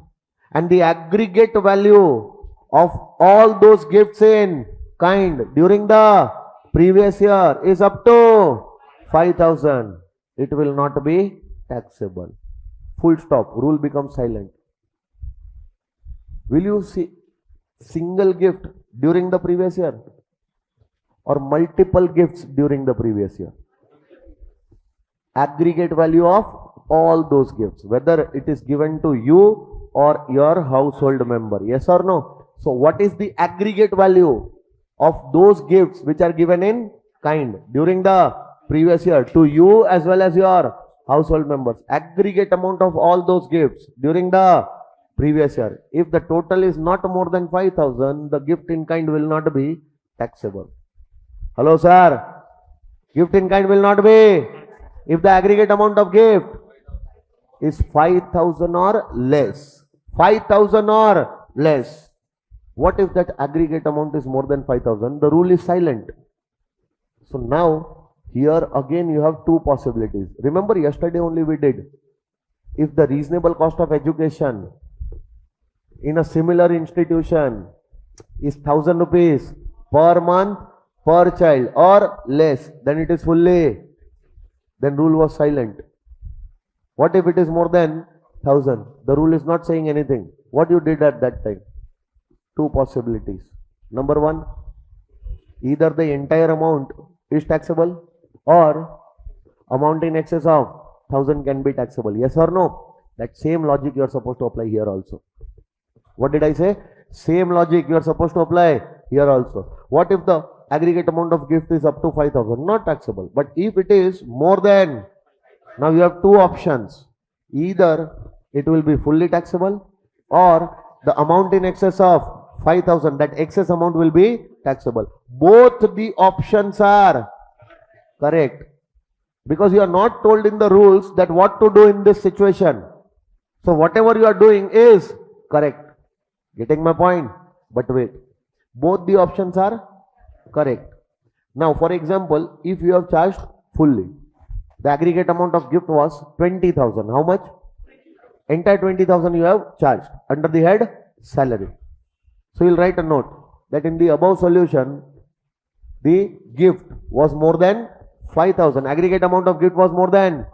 and the aggregate value of all those gifts in kind during the previous year is up to 5,000, it will not be taxable. Full stop. Rule becomes silent. Will you see single gift during the previous year or multiple gifts during the previous year? Aggregate value of all those gifts, whether it is given to you or your household member. Yes or no? So what is the aggregate value? of those gifts which are given in kind during the previous year to you as well as your household members. Aggregate amount of all those gifts during the previous year. If the total is not more than 5,000, the gift in kind will not be taxable. Hello, sir. Gift in kind will not be. If the aggregate amount of gift is 5,000 or less. 5,000 or less. What if that aggregate amount is more than 5,000? The rule is silent. So now, here again you have two possibilities. Remember yesterday only we did. If the reasonable cost of education in a similar institution is 1,000 rupees per month per child or less, then it is fully, then rule was silent. What if it is more than 1,000? The rule is not saying anything. What you did at that time? Two possibilities. Number one, either the entire amount is taxable or amount in excess of 1,000 can be taxable. Yes or no? That same logic you are supposed to apply here also. What did I say? Same logic you are supposed to apply here also. What if the aggregate amount of gift is up to 5,000? Not taxable. But if it is more than, now you have two options. Either it will be fully taxable or the amount in excess of 5,000, that excess amount will be taxable. Both the options are correct. Because you are not told in the rules that what to do in this situation. So whatever you are doing is correct. Getting my point? But wait. Both the options are correct. Now for example, if you have charged fully, the aggregate amount of gift was 20,000. How much? Entire 20,000 you have charged under the head salary. So you will write a note that in the above solution, the gift was more than 5,000. Aggregate amount of gift was more than.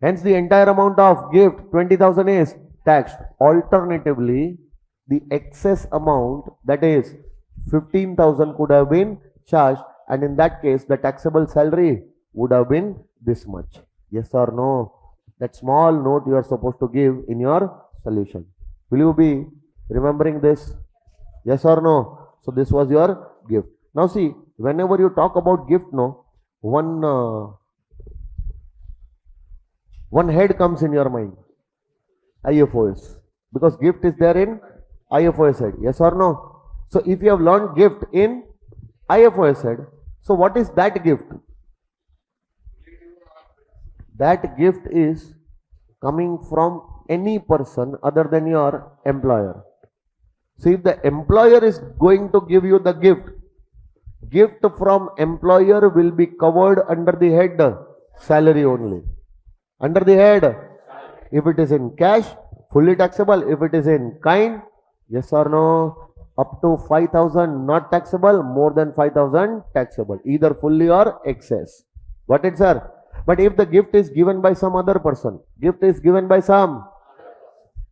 Hence the entire amount of gift 20,000 is taxed. Alternatively, the excess amount, that is 15,000, could have been charged, and in that case the taxable salary would have been this much. Yes or no? That small note you are supposed to give in your solution. Will you be remembering this? Yes or no? So this was your gift. Now see, whenever you talk about gift, no, one head comes in your mind. IFOS. Because gift is there in IFOS head. Yes or no? So if you have learned gift in IFOS head, so what is that gift? That gift is coming from any person other than your employer. So if the employer is going to give you the gift, gift from employer will be covered under the head salary only. Under the head, if it is in cash, fully taxable. If it is in kind, yes or no? Up to 5,000 not taxable, more than 5,000 taxable. Either fully or excess. Got it, sir? But if the gift is given by some other person, gift is given by some,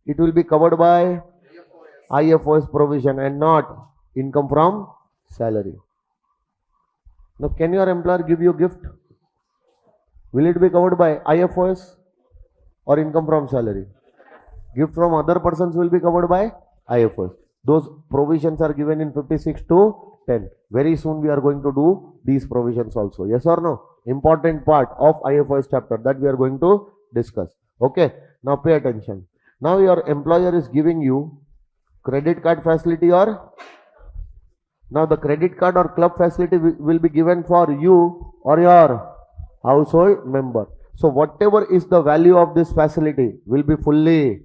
it will be covered by IFOS provision and not income from salary. Now, can your employer give you gift? Will it be covered by IFOS or income from salary? Gift from other persons will be covered by IFOS. Those provisions are given in 56 to 10. Very soon we are going to do these provisions also. Yes or no? Important part of IFOS chapter that we are going to discuss. Okay. Now pay attention. Now your employer is giving you credit card facility, or now the credit card or club facility will be given for you or your household member. So whatever is the value of this facility will be fully,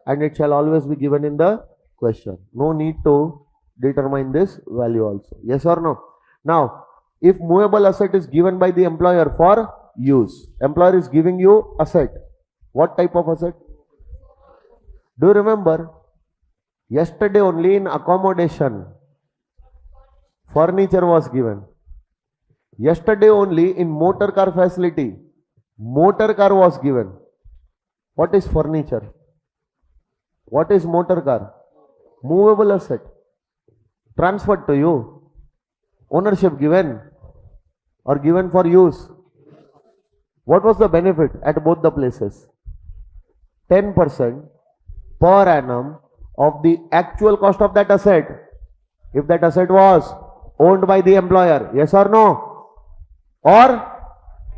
and it shall always be given in the question. No need to determine this value also. Yes or no? Now, if movable asset is given by the employer for use, employer is giving you asset. What type of asset? Do you remember? Yesterday only in accommodation, furniture was given. Yesterday only in motor car facility, motor car was given. What is furniture? What is motor car? Movable asset. Transferred to you. Ownership given or given for use. What was the benefit at both the places? 10% per annum of the actual cost of that asset If that asset was owned by the employer, yes or no? Or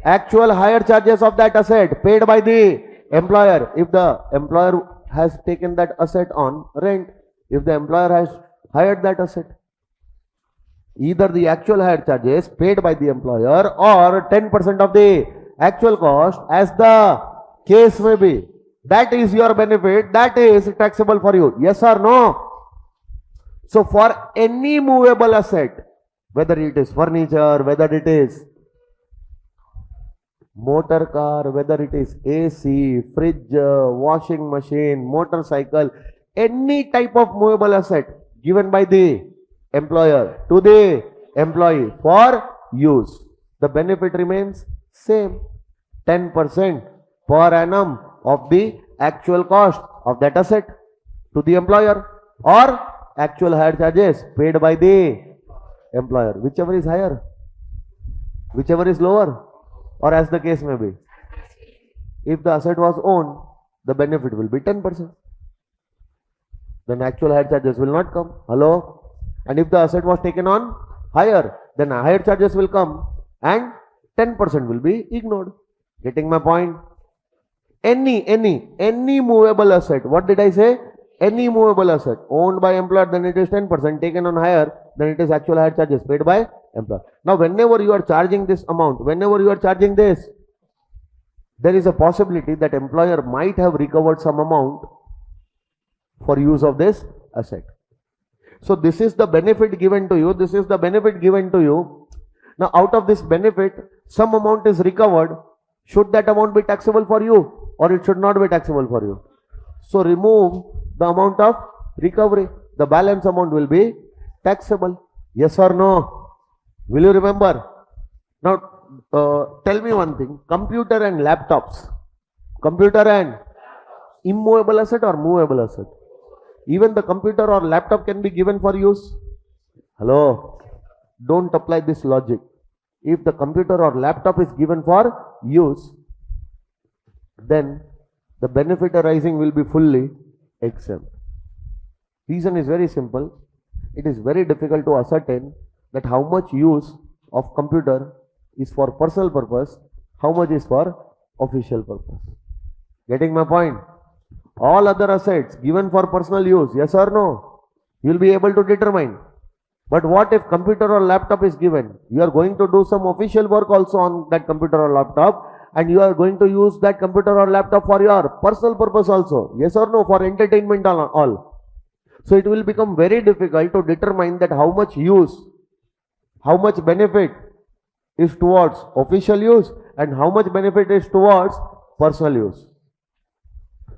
actual hire charges of that asset paid by the employer, if the employer has taken that asset on rent, if the employer has hired that asset. Either the actual hire charges paid by the employer or 10% of the actual cost, as the case may be. That is your benefit, that is taxable for you. Yes or no? So for any movable asset, whether it is furniture, whether it is motor car, whether it is AC, fridge, washing machine, motorcycle, any type of movable asset given by the employer to the employee for use, the benefit remains same, 10% per annum of the actual cost of that asset to the employer, or actual hire charges paid by the employer, whichever is higher, whichever is lower, or as the case may be. If the asset was owned, the benefit will be 10%. Then actual hire charges will not come. Hello? And if the asset was taken on hire, then hire charges will come and 10% will be ignored. Getting my point? Any movable asset. What did I say? Any movable asset owned by employer, then it is 10%, taken on hire, then it is actual hire charges paid by employer. Now whenever you are charging this amount, whenever you are charging this, there is a possibility that employer might have recovered some amount for use of this asset. So this is the benefit given to you, this is the benefit given to you. Now out of this benefit, some amount is recovered. Should that amount be taxable for you, or it should not be taxable for you? So remove the amount of recovery, the balance amount will be taxable. Yes or no? Will you remember? Now tell me one thing, computer and laptops, computer and immovable asset or movable asset? Even the computer or laptop can be given for use. Hello? Don't apply this logic. If the computer or laptop is given for use, then the benefit arising will be fully exempt. Reason is very simple. It is very difficult to ascertain that how much use of computer is for personal purpose, how much is for official purpose. Getting my point? All other assets given for personal use, yes or no? You will be able to determine. But what if computer or laptop is given? You are going to do some official work also on that computer or laptop, and you are going to use that computer or laptop for your personal purpose also. Yes or no? For entertainment all. So it will become very difficult to determine that how much use, how much benefit is towards official use and how much benefit is towards personal use.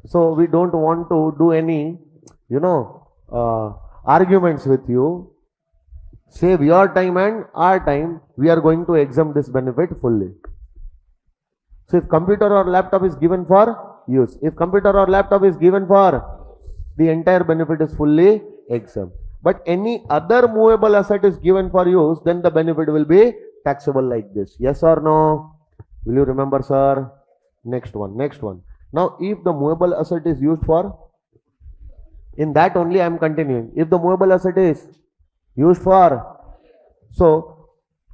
So we don't want to do any, arguments with you. Save your time and our time. We are going to exempt this benefit fully. So if computer or laptop is given for use, if computer or laptop is given for, the entire benefit is fully exempt. But any other movable asset is given for use, then the benefit will be taxable like this. Yes or no? Will you remember, sir? Next one. Now if the movable asset is used for, in that only I am continuing. If the movable asset is used for, so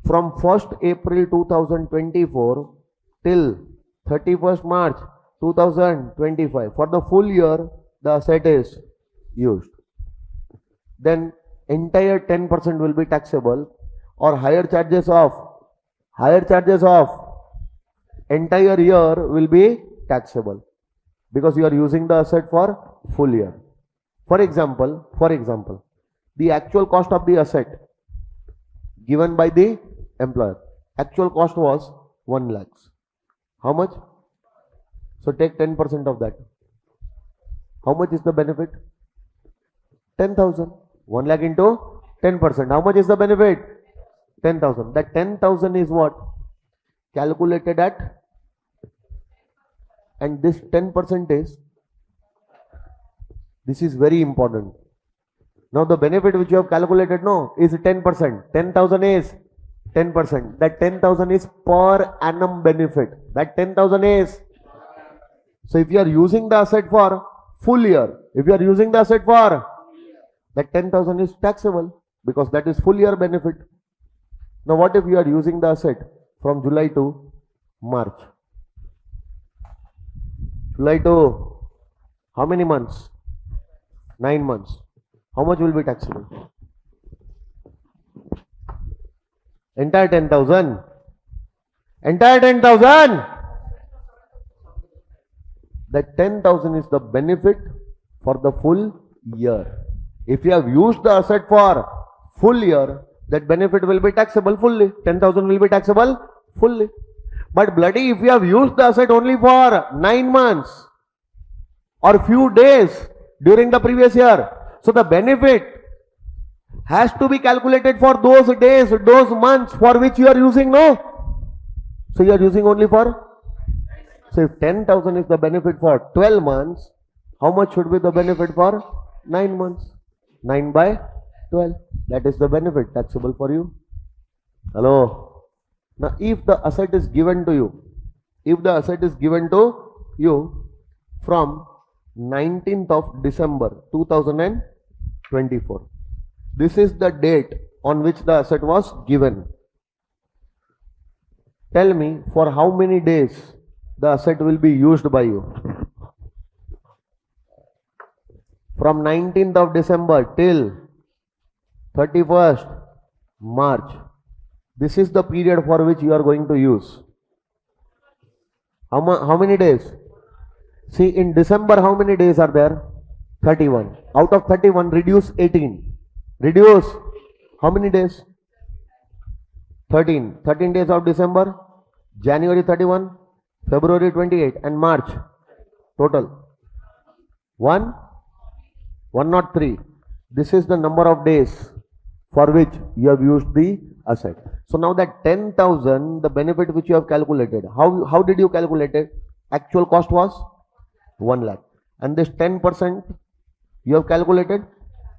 from 1st April 2024 till 31st March 2025, for the full year the asset is used, then entire 10% will be taxable, or higher charges of entire year will be taxable, because you are using the asset for full year. For example, the actual cost of the asset given by the employer, actual cost was 1 lakh. How much? So take 10% of that. How much is the benefit? 10,000. 1 lakh into 10%. How much is the benefit? 10,000. That 10,000 is what? Calculated at, and this 10% is, this is very important. Now the benefit which you have calculated is 10%. 10,000 is 10%. That 10,000 is per annum benefit. That 10,000 is. So if you are using the asset for full year, that 10,000 is taxable. because that is full year benefit. Now what if you are using the asset from July to March? July to how many months? 9 months. How much will be taxable? Entire 10,000. Entire 10,000. That 10,000 is the benefit for the full year. If you have used the asset for full year, that benefit will be taxable fully. 10,000 will be taxable fully. But bloody, if you have used the asset only for 9 months or few days during the previous year, so the benefit has to be calculated for those days, those months for which you are using, no? So you are using only for, so if 10,000 is the benefit for 12 months, how much should be the benefit for 9 months? 9 by 12. That is the benefit taxable for you. Hello? Now if the asset is given to you, from 19th of December 2024, this is the date on which the asset was given. Tell me for how many days the asset will be used by you. From 19th of December till 31st March. This is the period for which you are going to use. How many days? See, in December, how many days are there? 31. Out of 31, reduce 18. Reduce how many days? 13. 13 days of December, January 31, February 28, and March. Total 103. This is the number of days for which you have used the asset. So now that 10,000, the benefit which you have calculated, how did you calculate it? Actual cost was 1 lakh. And this 10% you have calculated,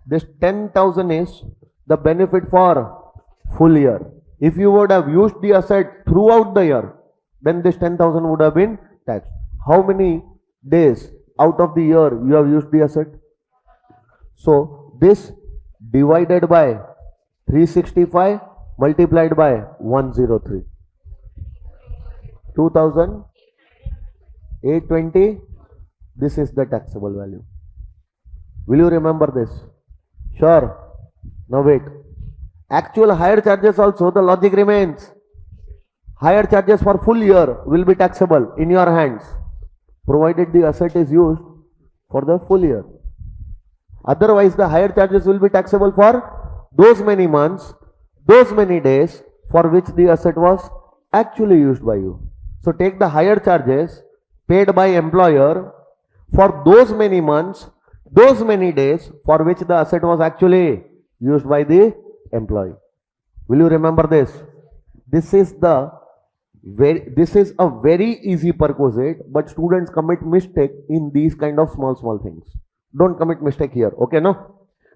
this 10,000 is the benefit for full year. If you would have used the asset throughout the year, then this 10,000 would have been taxed. How many days out of the year you have used the asset? So this divided by 365 multiplied by 103. 2,820. This is the taxable value. Will you remember this? Sure. Now wait. Actual higher charges also, the logic remains. Higher charges for full year will be taxable in your hands, provided the asset is used for the full year. Otherwise, the higher charges will be taxable for those many months, those many days for which the asset was actually used by you. So take the higher charges paid by employer for those many months, those many days for which the asset was actually used by the employee. Will you remember this? This is a very easy perquisite, but students commit mistake in these kind of small things. Don't commit mistake here. Okay, no?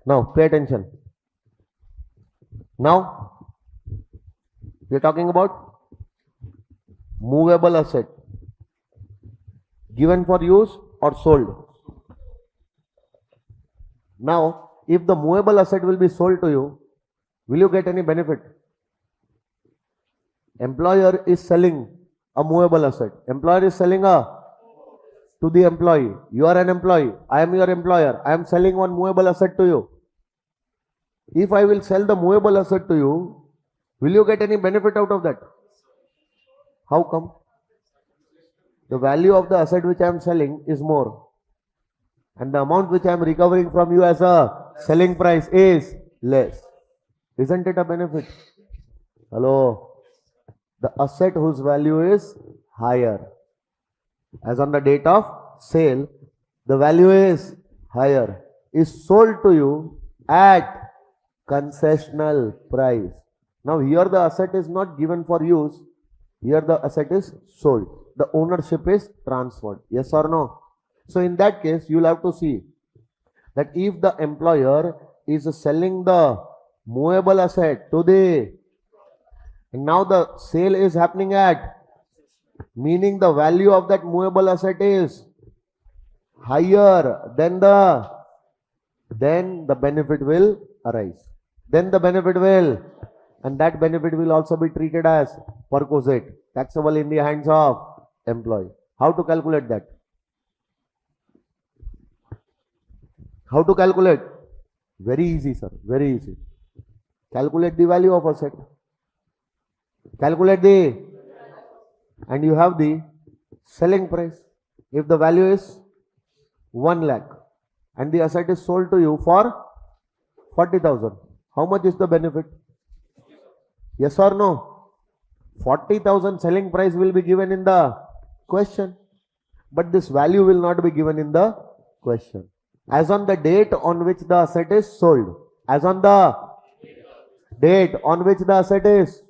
Now pay attention. Now we are talking about movable asset given for use or sold. Now if the movable asset will be sold to you, will you get any benefit? Employer is selling a movable asset. Employer is selling to the employee. You are an employee. I am your employer. I am selling one movable asset to you. If I will sell the movable asset to you, will you get any benefit out of that? How come? The value of the asset which I am selling is more, and the amount which I am recovering from you as a selling price is less. Isn't it a benefit? Hello? The asset whose value is higher, as on the date of sale, the value is higher, is sold to you at concessional price. Now here the asset is not given for use, here the asset is sold. The ownership is transferred. Yes or no? So in that case, you will have to see that if the employer is selling the movable asset to the, and now the sale is happening at, meaning the value of that movable asset is higher than then the benefit will arise. then the benefit will, and that benefit will also be treated as perquisite, taxable in the hands of employee. How to calculate that? How to calculate? Very easy, sir. Very easy. Calculate the value of asset. Calculate the, and you have the selling price. If the value is 1 lakh and the asset is sold to you for 40,000, how much is the benefit? Yes or no? 40,000 selling price will be given in the question, but this value will not be given in the question. As on the date on which the asset is sold, as on the date on which the asset is,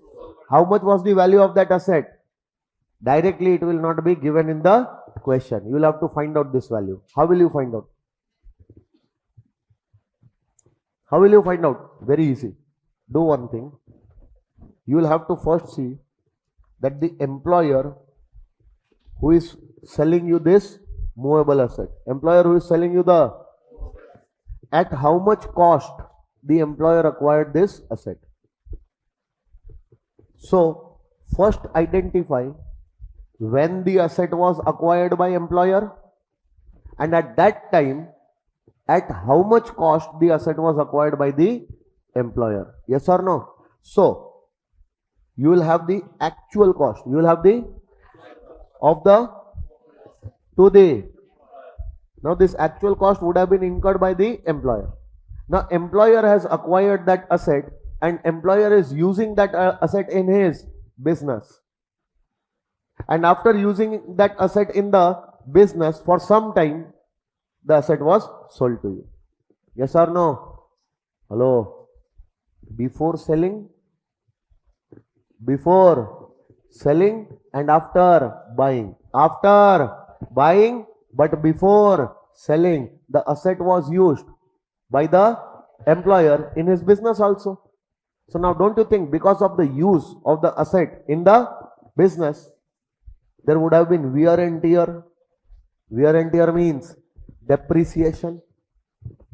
how much was the value of that asset? Directly it will not be given in the question. You will have to find out this value. How will you find out? How will you find out? Very easy. Do one thing. You will have to first see that the employer who is selling you this movable asset, employer who is selling you the, at how much cost the employer acquired this asset. So first identify when the asset was acquired by employer, and at that time at how much cost the asset was acquired by the employer. Yes or no? So you will have the actual cost. You will have the of the to the. Now this actual cost would have been incurred by the employer. Now employer has acquired that asset and employer is using that asset in his business. And after using that asset in the business for some time, the asset was sold to you. Yes or no? Hello? Before selling and after buying. After buying, but before selling, the asset was used by the employer in his business also. So now don't you think because of the use of the asset in the business, there would have been wear and tear? Wear and tear means depreciation.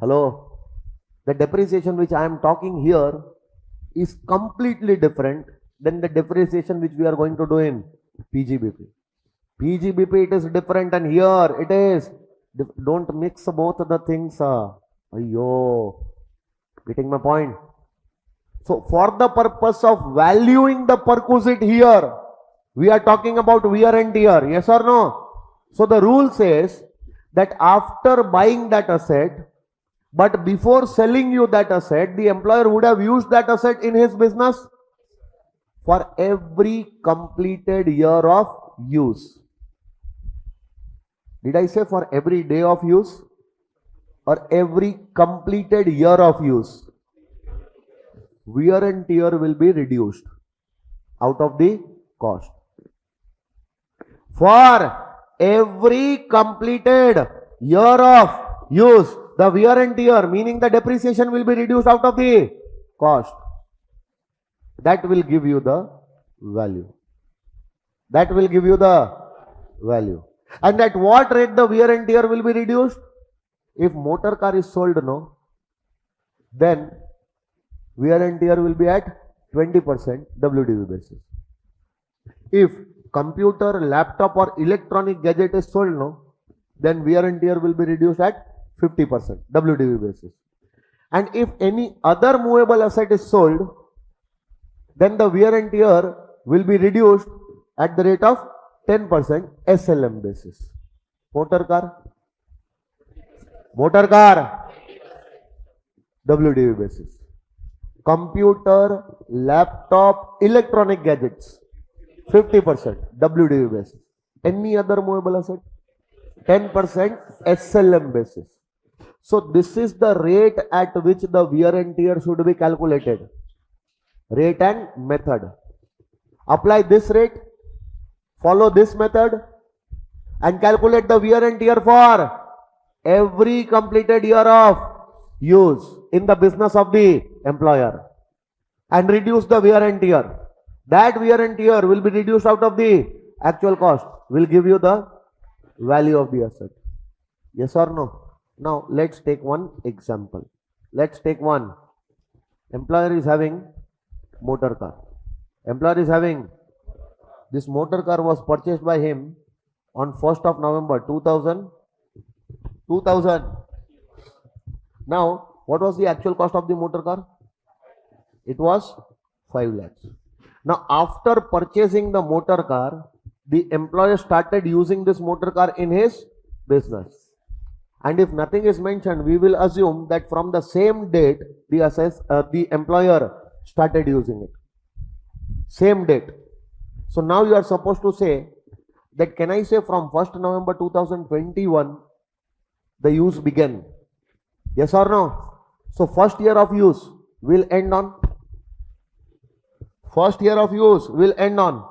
Hello? The depreciation which I am talking here is completely different than the depreciation which we are going to do in PGBP. PGBP it is different and here it is. Don't mix both the things. Ayyo. Getting my point? So for the purpose of valuing the perquisite here, we are talking about wear and tear. Yes or no? So the rule says that after buying that asset, but before selling you that asset, the employer would have used that asset in his business for every completed year of use. Did I say for every day of use or every completed year of use? Wear and tear will be reduced out of the cost. For every completed year of use, the wear and tear, meaning the depreciation, will be reduced out of the cost. That will give you the value. That will give you the value. And at what rate the wear and tear will be reduced? If motor car is sold, no, then wear and tear will be at 20% WDV basis. If computer, laptop or electronic gadget is sold, no, then wear and tear will be reduced at 50% WDV basis. And if any other movable asset is sold, then the wear and tear will be reduced at the rate of 10% SLM basis. Motor car, WDV basis. Computer, laptop, electronic gadgets, 50% WDV basis. Any other movable asset, 10% SLM basis. So this is the rate at which the wear and tear should be calculated. Rate and method. Apply this rate, follow this method and calculate the wear and tear for every completed year of use in the business of the employer and reduce the wear and tear. That wear and tear will be reduced out of the actual cost, will give you the value of the asset. Yes or no? Now let's take one example. Let's take one Employer is having motor car. Employer is having, this motor car was purchased by him on 1st of November 2000. Now, what was the actual cost of the motor car? It was 5 lakhs. Now, after purchasing the motor car, the employer started using this motor car in his business. And if nothing is mentioned, we will assume that from the same date, the employer started using it. Same date. So now you are supposed to say that, can I say from 1st November 2021, the use began? Yes or no? So first year of use will end on? First year of use will end on?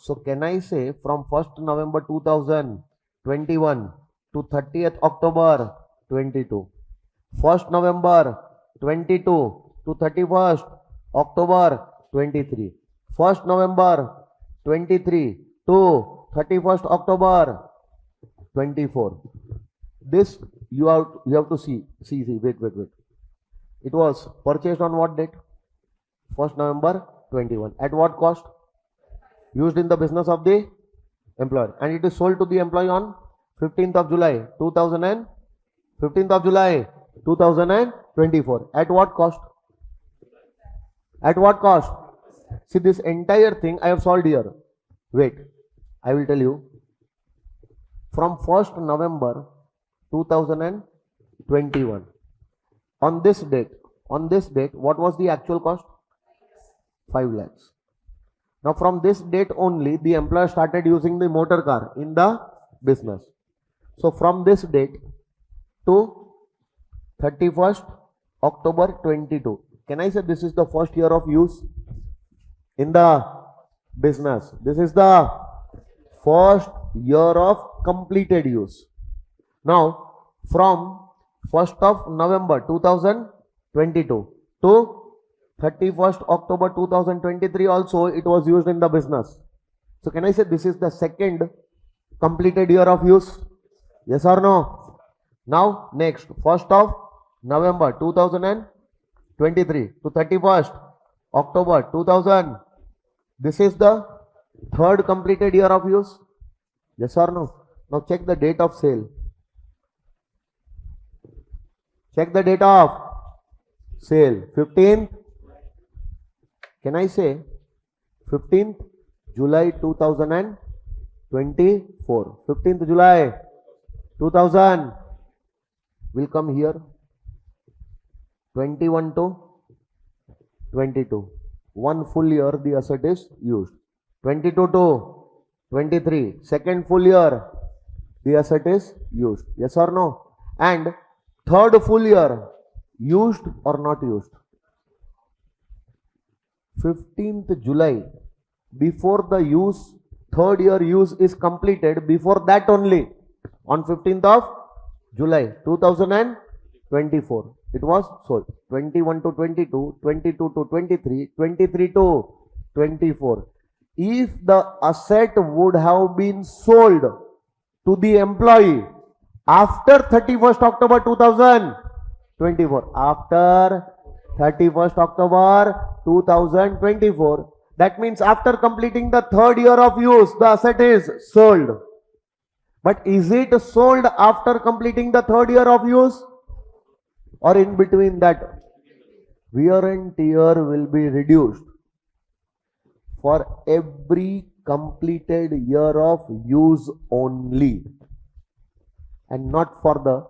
So can I say from 1st November 2021 to 30th October 22? 1st November 22 to 31st October 23. 1st November 23 to 31st October 24. This you have to see. Wait. It was purchased on what date? 1st November 21. At what cost? Used in the business of the employer. And it is sold to the employee on 15th of July 2024. At what cost? At what cost? See, this entire thing I have solved here. Wait, I will tell you. From 1st November 2021, on this date, what was the actual cost? 5 lakhs. Now from this date only, the employer started using the motor car in the business. So from this date to 31st October 22, can I say this is the first year of use in the business? This is the first year of completed use. Now from 1st of November 2022 to 31st October 2023 also it was used in the business. So can I say this is the second completed year of use? Yes or no? Now next, 1st of November 2023 to 31st October 2000. This is the third completed year of use. Yes or no? Now check the date of sale. Check the date of sale. 15th. Can I say 15th July 2024? 15th July 2000 will come here. 21 to 22. 1 full year the asset is used. 22 to 23. Second full year the asset is used. Yes or no? And third full year used or not used? 15th July, before the use, third year use is completed, before that only, on 15th of July 2024, it was sold. 21 to 22, 22 to 23, 23 to 24. If the asset would have been sold to the employee after 31st October 2024, after 31st October 2024, that means after completing the third year of use, the asset is sold. But is it sold after completing the third year of use or in between that? Wear and tear will be reduced for every completed year of use only and not for the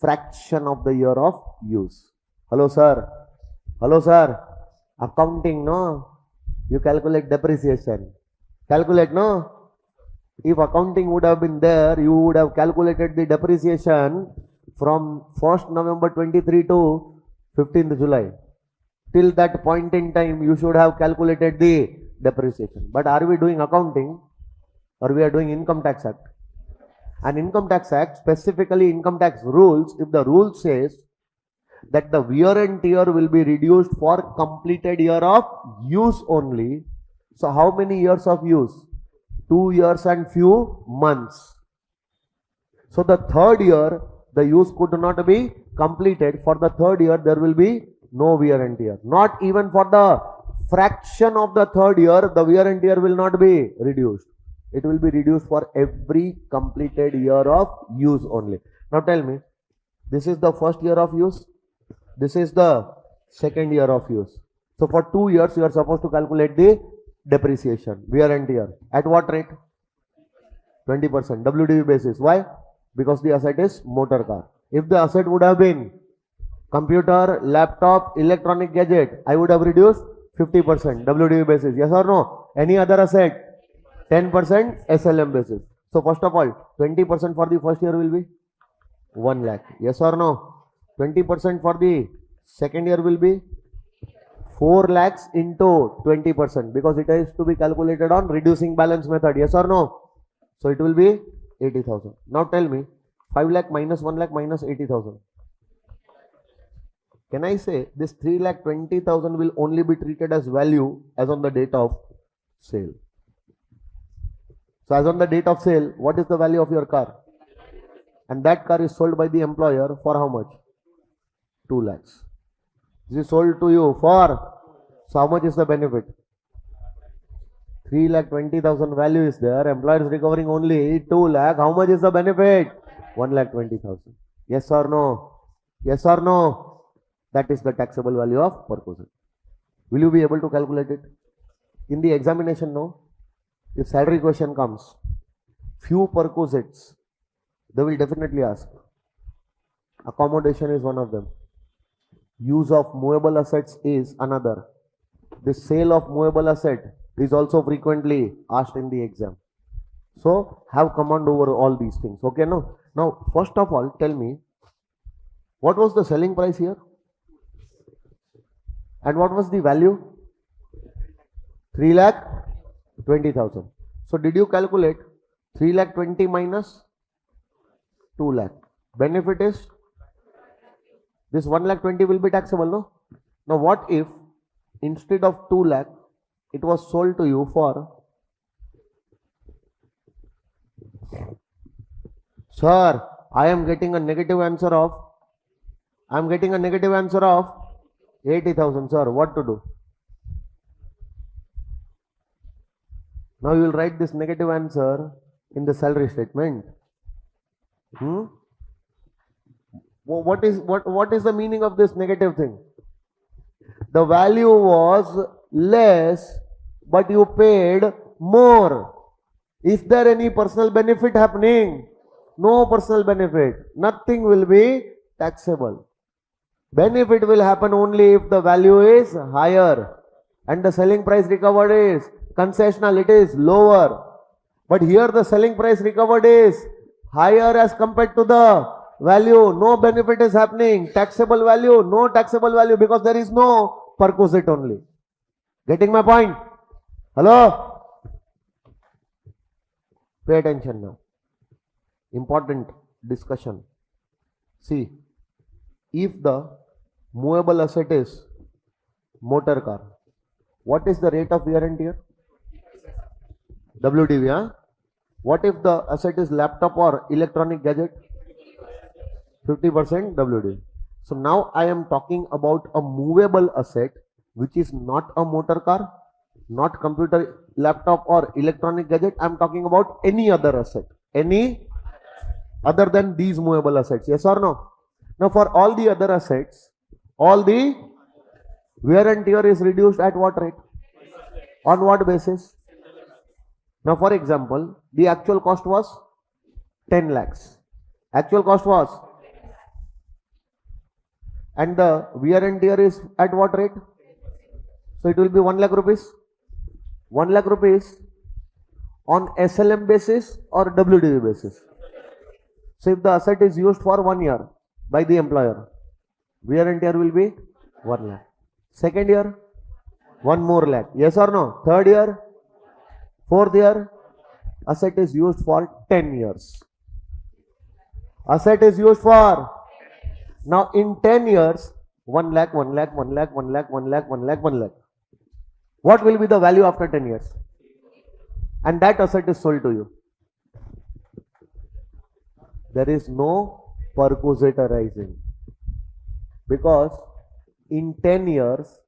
fraction of the year of use. Hello sir. Hello sir. Accounting, no? You calculate depreciation. Calculate, no? If accounting would have been there, you would have calculated the depreciation from 1st November 23 to 15th July. Till that point in time, you should have calculated the depreciation. But are we doing accounting or we are doing Income Tax Act? And Income Tax Act, specifically income tax rules, if the rule says that the wear and tear will be reduced for completed year of use only. So how many years of use? 2 years and few months. So the third year, the use could not be completed. For the third year, there will be no wear and tear. Not even for the fraction of the third year, the wear and tear will not be reduced. It will be reduced for every completed year of use only. Now tell me, this is the first year of use, this is the second year of use. So for 2 years, you are supposed to calculate the depreciation, wear and tear. At what rate? 20%, WDV basis. Why? Because the asset is motor car. If the asset would have been computer, laptop, electronic gadget, I would have reduced 50%, WDV basis. Yes or no? Any other asset? 10% SLM basis. So first of all, 20% for the first year will be 1 lakh. Yes or no? 20% for the second year will be 4 lakhs into 20%, because it is to be calculated on reducing balance method. Yes or no? So it will be 80,000. Now tell me, 5 lakh minus 1 lakh minus 80,000. Can I say this 3,20,000 will only be treated as value as on the date of sale? So as on the date of sale, what is the value of your car? And that car is sold by the employer for how much? 2 lakhs. This is sold to you for, so how much is the benefit? 3,20,000 value is there, employer is recovering only 2 lakh. How much is the benefit? 1,20,000. Yes or no? Yes or no? That is the taxable value of perquisite. Will you be able to calculate it? In the examination, no? If salary question comes, few perquisites, they will definitely ask. Accommodation is one of them. Use of movable assets is another. The sale of movable asset is also frequently asked in the exam. So have command over all these things. Okay, no? Now, first of all, tell me, what was the selling price here? And what was the value? 3,20,000. So did you calculate 3,20,000 minus 2 lakh? Benefit is this 1,20,000 will be taxable, no? Now what if instead of 2 lakh it was sold to you for, sir, I am getting a negative answer of 80,000, sir. What to do? Now you will write this negative answer in the salary statement. What is the meaning of this negative thing? The value was less, but you paid more. Is there any personal benefit happening? No personal benefit. Nothing will be taxable. Benefit will happen only if the value is higher and the selling price recovered is concessional, it is lower. But here the selling price recovered is higher as compared to the value. No benefit is happening. Taxable value, no taxable value, because there is no perquisite only. Getting my point? Hello? Pay attention now. Important discussion. See, if the movable asset is motor car, what is the rate of wear and tear? WDV, huh? What if the asset is laptop or electronic gadget? 50% WDV. So now I am talking about a movable asset which is not a motor car, not computer, laptop or electronic gadget. I am talking about any other asset, any other than these movable assets. Yes or no? Now for all the other assets, all the wear and tear is reduced at what rate? On what basis? Now for example, the actual cost was 10 lakhs. Actual cost was, and the wear and tear is at what rate? So it will be 1 lakh rupees. 1 lakh rupees on SLM basis or WDV basis. So if the asset is used for 1 year by the employer, wear and tear will be 1 lakh. Second year, 1 more lakh. Yes or no? Third year, fourth year, asset is used for 10 years. Asset is used for, now in 10 years, 1 lakh, 1 lakh, 1 lakh, 1 lakh, 1 lakh, 1 lakh, 1 lakh. What will be the value after 10 years? And that asset is sold to you. There is no perquisite arising, because in 10 years,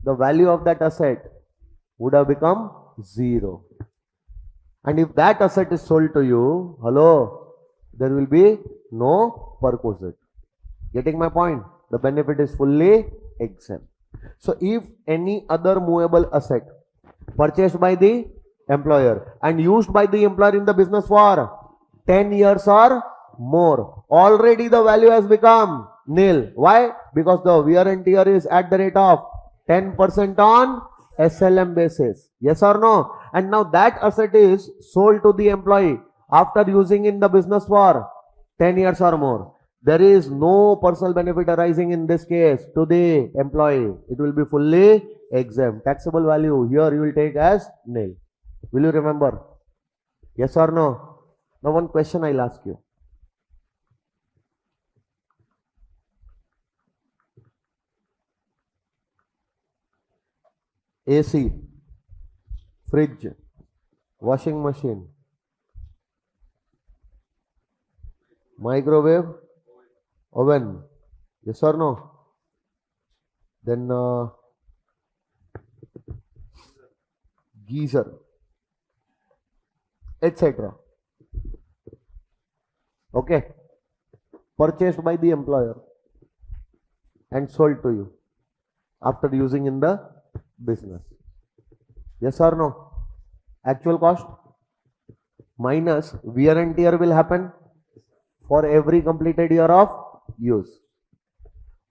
the value of that asset would have become 0. And if that asset is sold to you, hello, there will be no perquisite. Getting my point? The benefit is fully exempt. So if any other movable asset purchased by the employer and used by the employer in the business for 10 years or more, already the value has become nil. Why? Because the wear and tear is at the rate of 10% on SLM basis. Yes or no? And now that asset is sold to the employee after using in the business for 10 years or more. There is no personal benefit arising in this case to the employee. It will be fully exempt. Taxable value here you will take as nil. Will you remember? Yes or no? Now one question I'll ask you. AC, fridge, washing machine, microwave, oven. Yes or no? Then geyser, etc. Okay. Purchased by the employer and sold to you after using in the business. Yes or no? Actual cost minus wear and tear will happen for every completed year of use.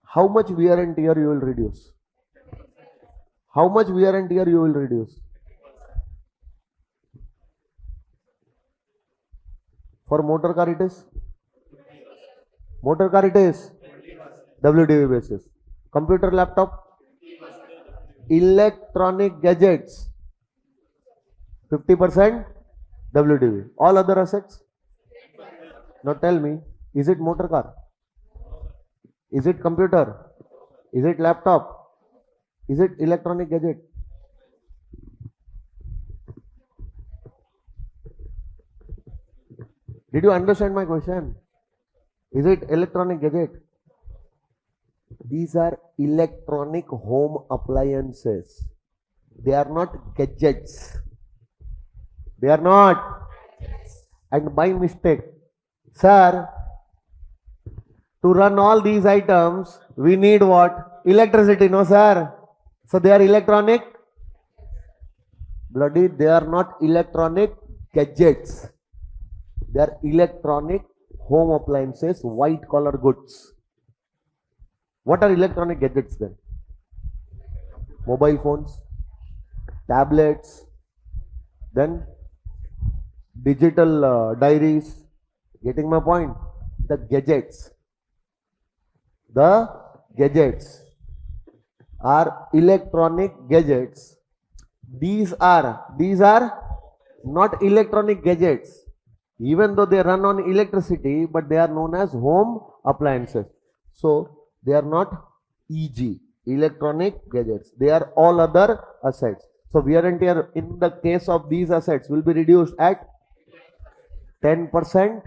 How much wear and tear you will reduce? How much wear and tear you will reduce? For motor car it is? Motor car it is? WDV basis. Computer, laptop? Electronic gadgets 50% WDV. All other assets? Now tell me, is it motor car? Is it computer? Is it laptop? Is it electronic gadget? Did you understand my question? Is it electronic gadget? These are electronic home appliances. They are not gadgets. They are not. And by mistake, sir, to run all these items, we need what? Electricity, no sir? So they are electronic? Bloody, they are not electronic gadgets. They are electronic home appliances, white collar goods. What are electronic gadgets then? Mobile phones, tablets, then digital diaries. Getting my point? The gadgets. The gadgets are electronic gadgets. These are not electronic gadgets. Even though they run on electricity, but they are known as home appliances. So they are not EG, electronic gadgets. They are all other assets. So wear and tear in the case of these assets will be reduced at 10%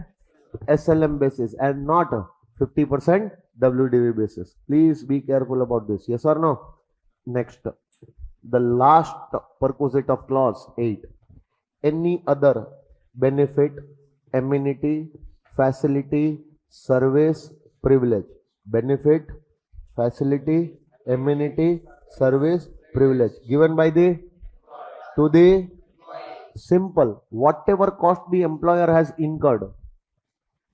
SLM basis and not 50% WDV basis. Please be careful about this. Yes or no? Next, the last perquisite of clause 8. Any other benefit, amenity, facility, service, privilege. Benefit, facility, amenity, service, privilege given by the to the simple whatever cost the employer has incurred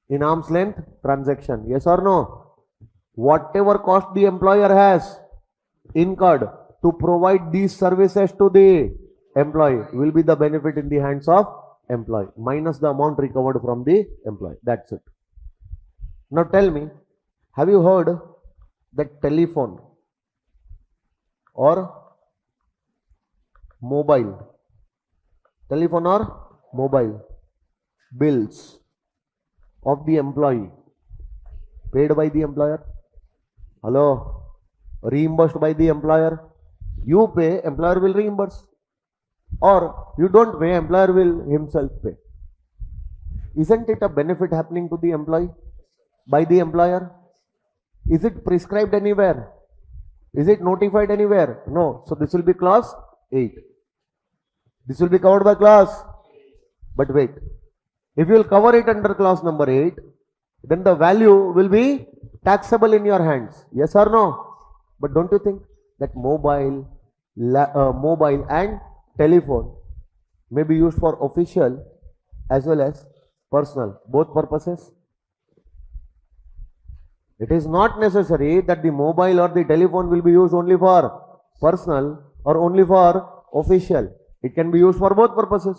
in arm's length transaction. Yes or no? Whatever cost the employer has incurred to provide these services to the employee will be the benefit in the hands of employee minus the amount recovered from the employee. That's it. Now tell me, have you heard that telephone or mobile bills of the employee paid by the employer? Hello? Reimbursed by the employer? You pay, employer will reimburse. Or you don't pay, employer will himself pay. Isn't it a benefit happening to the employee by the employer? Is it prescribed anywhere? Is it notified anywhere? No. So this will be clause 8. This will be covered by clause. But wait. If you will cover it under clause number 8, then the value will be taxable in your hands. Yes or no? But don't you think that mobile and telephone may be used for official as well as personal, both purposes? It is not necessary that the mobile or the telephone will be used only for personal or only for official. It can be used for both purposes.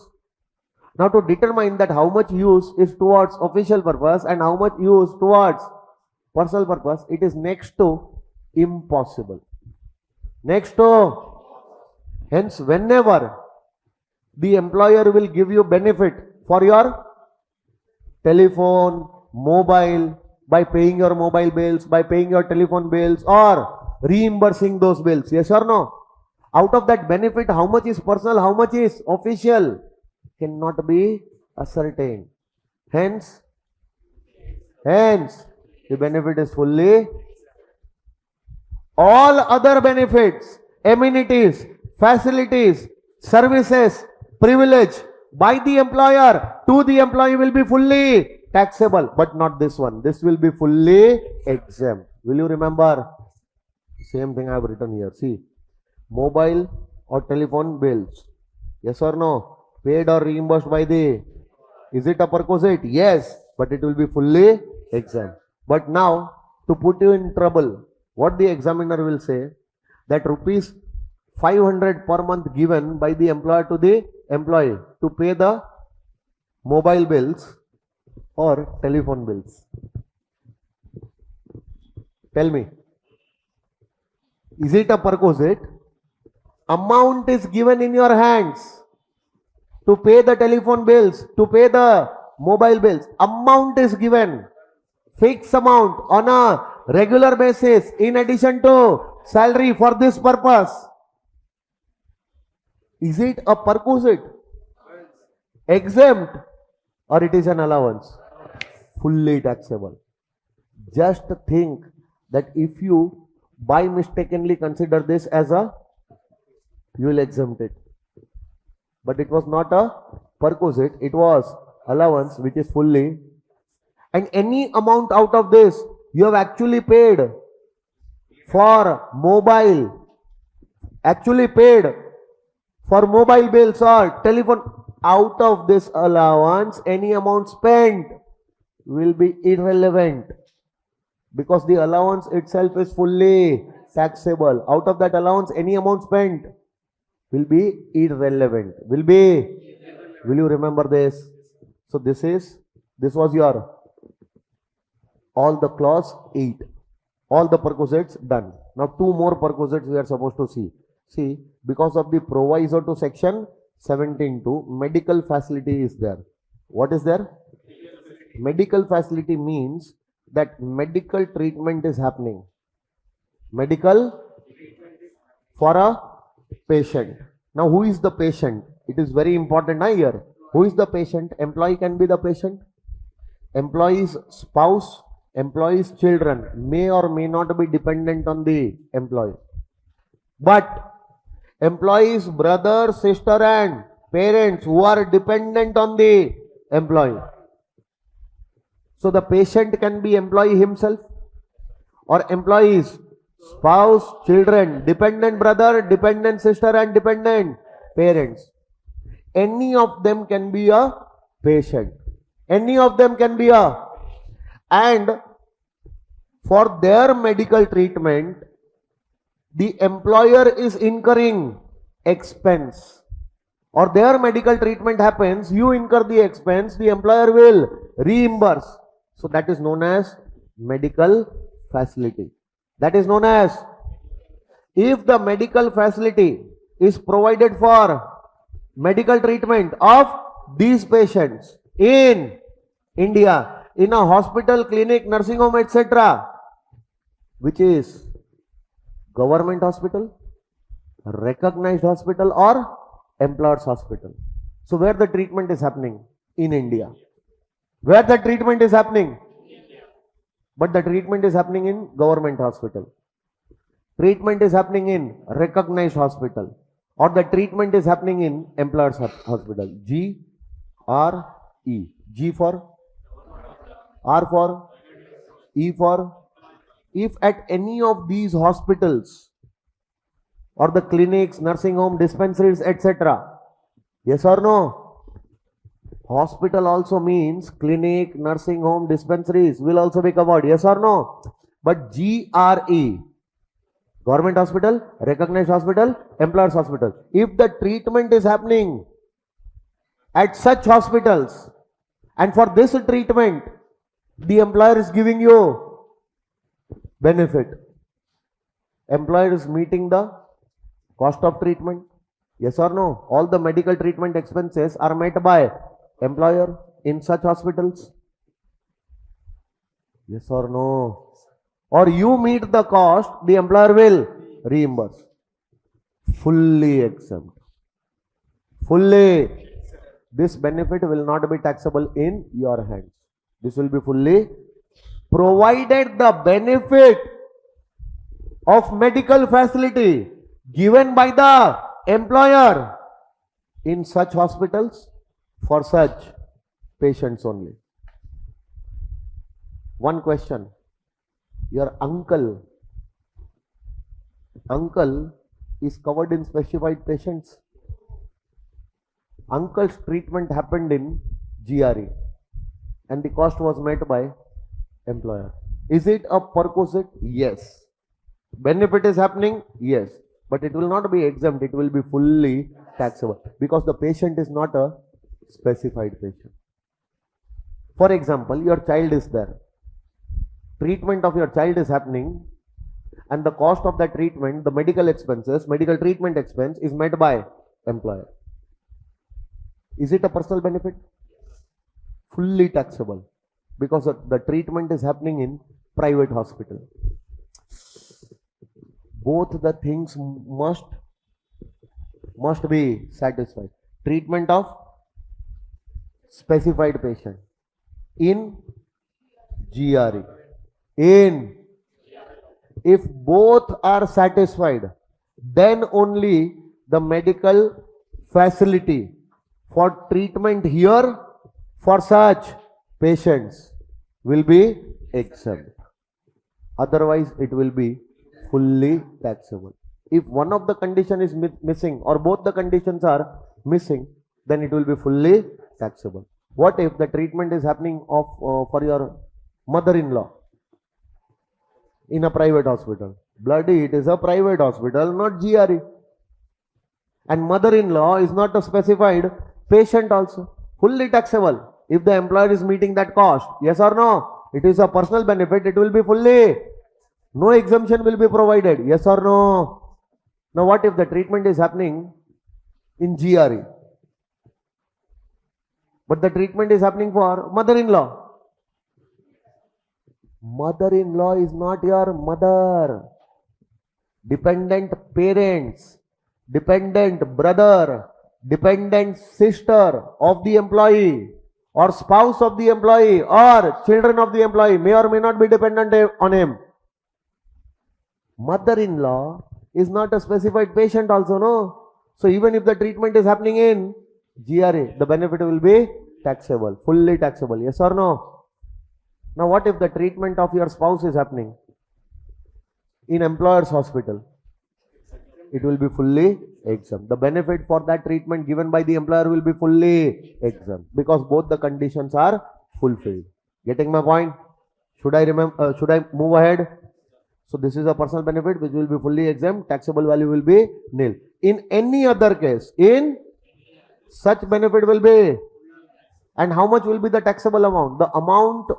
Now to determine that how much use is towards official purpose and how much use towards personal purpose, it is next to impossible. Next to. Hence, whenever the employer will give you benefit for your telephone, mobile, by paying your mobile bills, by paying your telephone bills, or reimbursing those bills, yes or no? Out of that benefit, how much is personal, how much is official, cannot be ascertained. Hence, the benefit is fully. All other benefits, amenities, facilities, services, privilege by the employer to the employee will be fully taxable, but not this one. This will be fully exempt. Will you remember? Same thing I have written here. See, mobile or telephone bills, yes or no? Paid or reimbursed by the, is it a perquisite? Yes, but it will be fully exempt. But now, to put you in trouble, what the examiner will say, that rupees 500 per month given by the employer to the employee to pay the mobile bills or telephone bills. Tell me, is it a perquisite? Amount is given in your hands to pay the telephone bills, to pay the mobile bills. Amount is given, fixed amount on a regular basis in addition to salary for this purpose. Is it a perquisite? Exempt, or it is an allowance? Fully taxable. Just think that if you by mistakenly consider this as a, you will exempt it. But it was not a perquisite, it was allowance which is fully. And any amount out of this you have actually paid for mobile, for mobile bills or telephone, out of this allowance, any amount spent will be irrelevant, because the allowance itself is fully taxable. Out of that allowance, any amount spent will be irrelevant. Will you remember this? So this was your, all the clause 8. All the perquisites done. Now 2 more perquisites we are supposed to see. See, because of the proviso to section 17.2, medical facility is there. What is there? Medical facility means that medical treatment is happening. Medical for a patient. Now who is the patient? It is very important here. Who is the patient? Employee can be the patient. Employee's spouse, employee's children may or may not be dependent on the employee. But employee's brother, sister and parents who are dependent on the employee. So the patient can be employee himself or employee's spouse, children, dependent brother, dependent sister and dependent parents. Any of them can be a patient. Any of them can be a, and for their medical treatment, the employer is incurring expense, or their medical treatment happens, you incur the expense, the employer will reimburse. So that is known as medical facility. That is known as, if the medical facility is provided for medical treatment of these patients in India, in a hospital, clinic, nursing home, etc., which is government hospital, recognized hospital or employer's hospital. So where the treatment is happening? In India. Where the treatment is happening? But the treatment is happening in government hospital. treatment is happening in recognized hospital, or the treatment is happening in employer's hospital. G, R, E. G for, R for, E for. If at any of these hospitals or the clinics, nursing home, dispensaries, etc. Yes or no? Hospital also means clinic, nursing home, dispensaries will also be covered. Yes or no? But GRE, government hospital, recognized hospital, employer's hospital. If the treatment is happening at such hospitals, and for this treatment, the employer is giving you benefit. Employer is meeting the cost of treatment. Yes or no? All the medical treatment expenses are met by employer in such hospitals. Yes or no? Or you meet the cost, the employer will reimburse. Fully exempt. Fully. This benefit will not be taxable in your hands. This will be fully, provided the benefit of medical facility given by the employer in such hospitals for such patients only. One question. Your uncle is covered in specified patients. Uncle's treatment happened in GRE and the cost was met by employer. Is it a perquisite? Yes. Benefit is happening? Yes. But it will not be exempt, it will be fully taxable because the patient is not a specified patient. For example, your child is there. Treatment of your child is happening and the cost of that treatment, the medical expenses, medical treatment expense is met by employer. Is it a personal benefit? Fully taxable because the treatment is happening in private hospital. Both the things must be satisfied. Treatment of specified patient in GRE. If both are satisfied, then only the medical facility for treatment here for such patients will be exempt. Otherwise, it will be fully taxable. If one of the condition is missing or both the conditions are missing, then it will be fully taxable. What if the treatment is happening for your mother-in-law in a private hospital? Bloody, it is a private hospital, not GRE. And mother-in-law is not a specified patient also. Fully taxable. If the employer is meeting that cost, yes or no? It is a personal benefit, it will be fully. No exemption will be provided. Yes or no? Now what if the treatment is happening in GRE? But the treatment is happening for mother-in-law. Mother-in-law is not your mother. Dependent parents, dependent brother, dependent sister of the employee or spouse of the employee or children of the employee may or may not be dependent on him. Mother-in-law is not a specified patient also, no? So even if the treatment is happening in GRA, the benefit will be taxable, fully taxable. Yes or no? Now what if the treatment of your spouse is happening in employer's hospital? It will be fully exempt. The benefit for that treatment given by the employer will be fully exempt because both the conditions are fulfilled. Getting my point? Should I move ahead? So this is a personal benefit which will be fully exempt. Taxable value will be nil. In any other case, in such benefit will be, and how much will be the taxable amount? The amount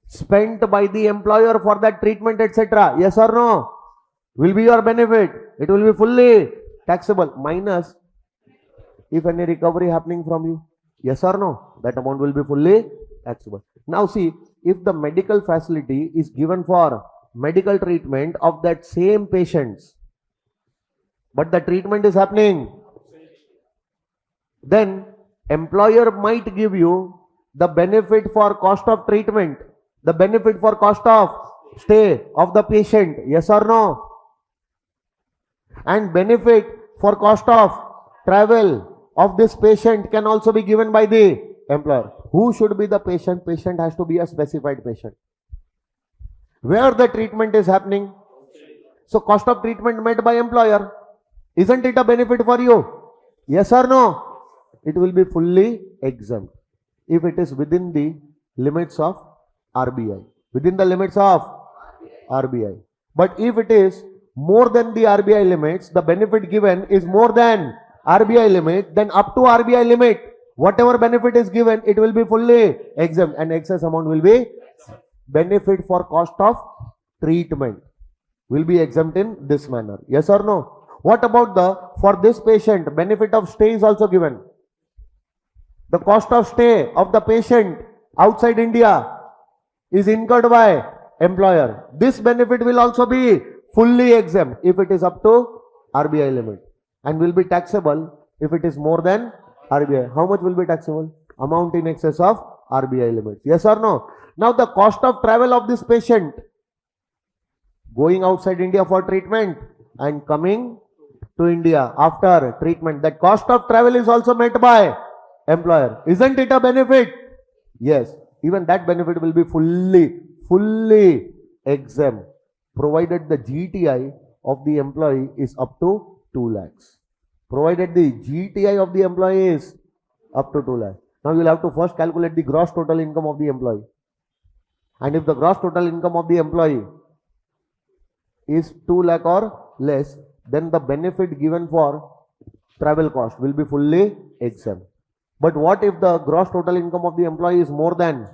spent by the employer for that treatment, etc. Yes or no? Will be your benefit. It will be fully taxable minus if any recovery happening from you. Yes or no? That amount will be fully taxable. Now see, if the medical facility is given for medical treatment of that same patients, but the treatment is happening, then employer might give you the benefit for cost of treatment, the benefit for cost of stay of the patient. Yes or no? And benefit for cost of travel of this patient can also be given by the employer. Who should be the patient? Patient has to be a specified patient. Where the treatment is happening. So cost of treatment met by employer. Isn't it a benefit for you? Yes or no? It will be fully exempt if it is within the limits of RBI. Within the limits of RBI. But if it is more than the RBI limits, the benefit given is more than RBI limit, then up to RBI limit, whatever benefit is given, it will be fully exempt and excess amount will be benefit for cost of treatment will be exempt in this manner. Yes or no? What about for this patient, benefit of stay is also given. The cost of stay of the patient outside India is incurred by employer. This benefit will also be fully exempt if it is up to RBI limit and will be taxable if it is more than RBI. How much will be taxable? Amount in excess of RBI limit. Yes or no? Now the cost of travel of this patient going outside India for treatment and coming to India after treatment, that cost of travel is also met by employer. Isn't it a benefit? Yes. Even that benefit will be fully exempt, provided the GTI of the employee is up to 2 lakhs. Provided the GTI of the employee is up to 2 lakhs. Now you will have to first calculate the gross total income of the employee. And if the gross total income of the employee is 2 lakh or less, then the benefit given for travel cost will be fully exempt. But what if the gross total income of the employee is more than?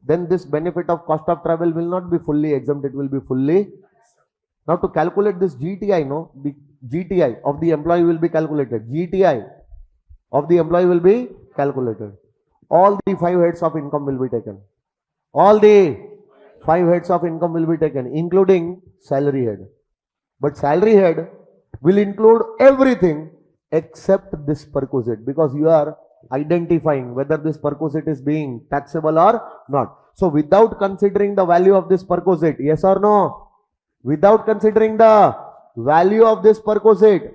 Then this benefit of cost of travel will not be fully exempt, it will be fully. Now to calculate this GTI, no, the GTI of the employee will be calculated. GTI of the employee will be calculated. All the 5 heads of income will be taken. All the 5 heads of income will be taken, including salary head. But salary head will include everything except this perquisite, because you are identifying whether this perquisite is being taxable or not. So without considering the value of this perquisite, yes or no? Without considering the value of this perquisite,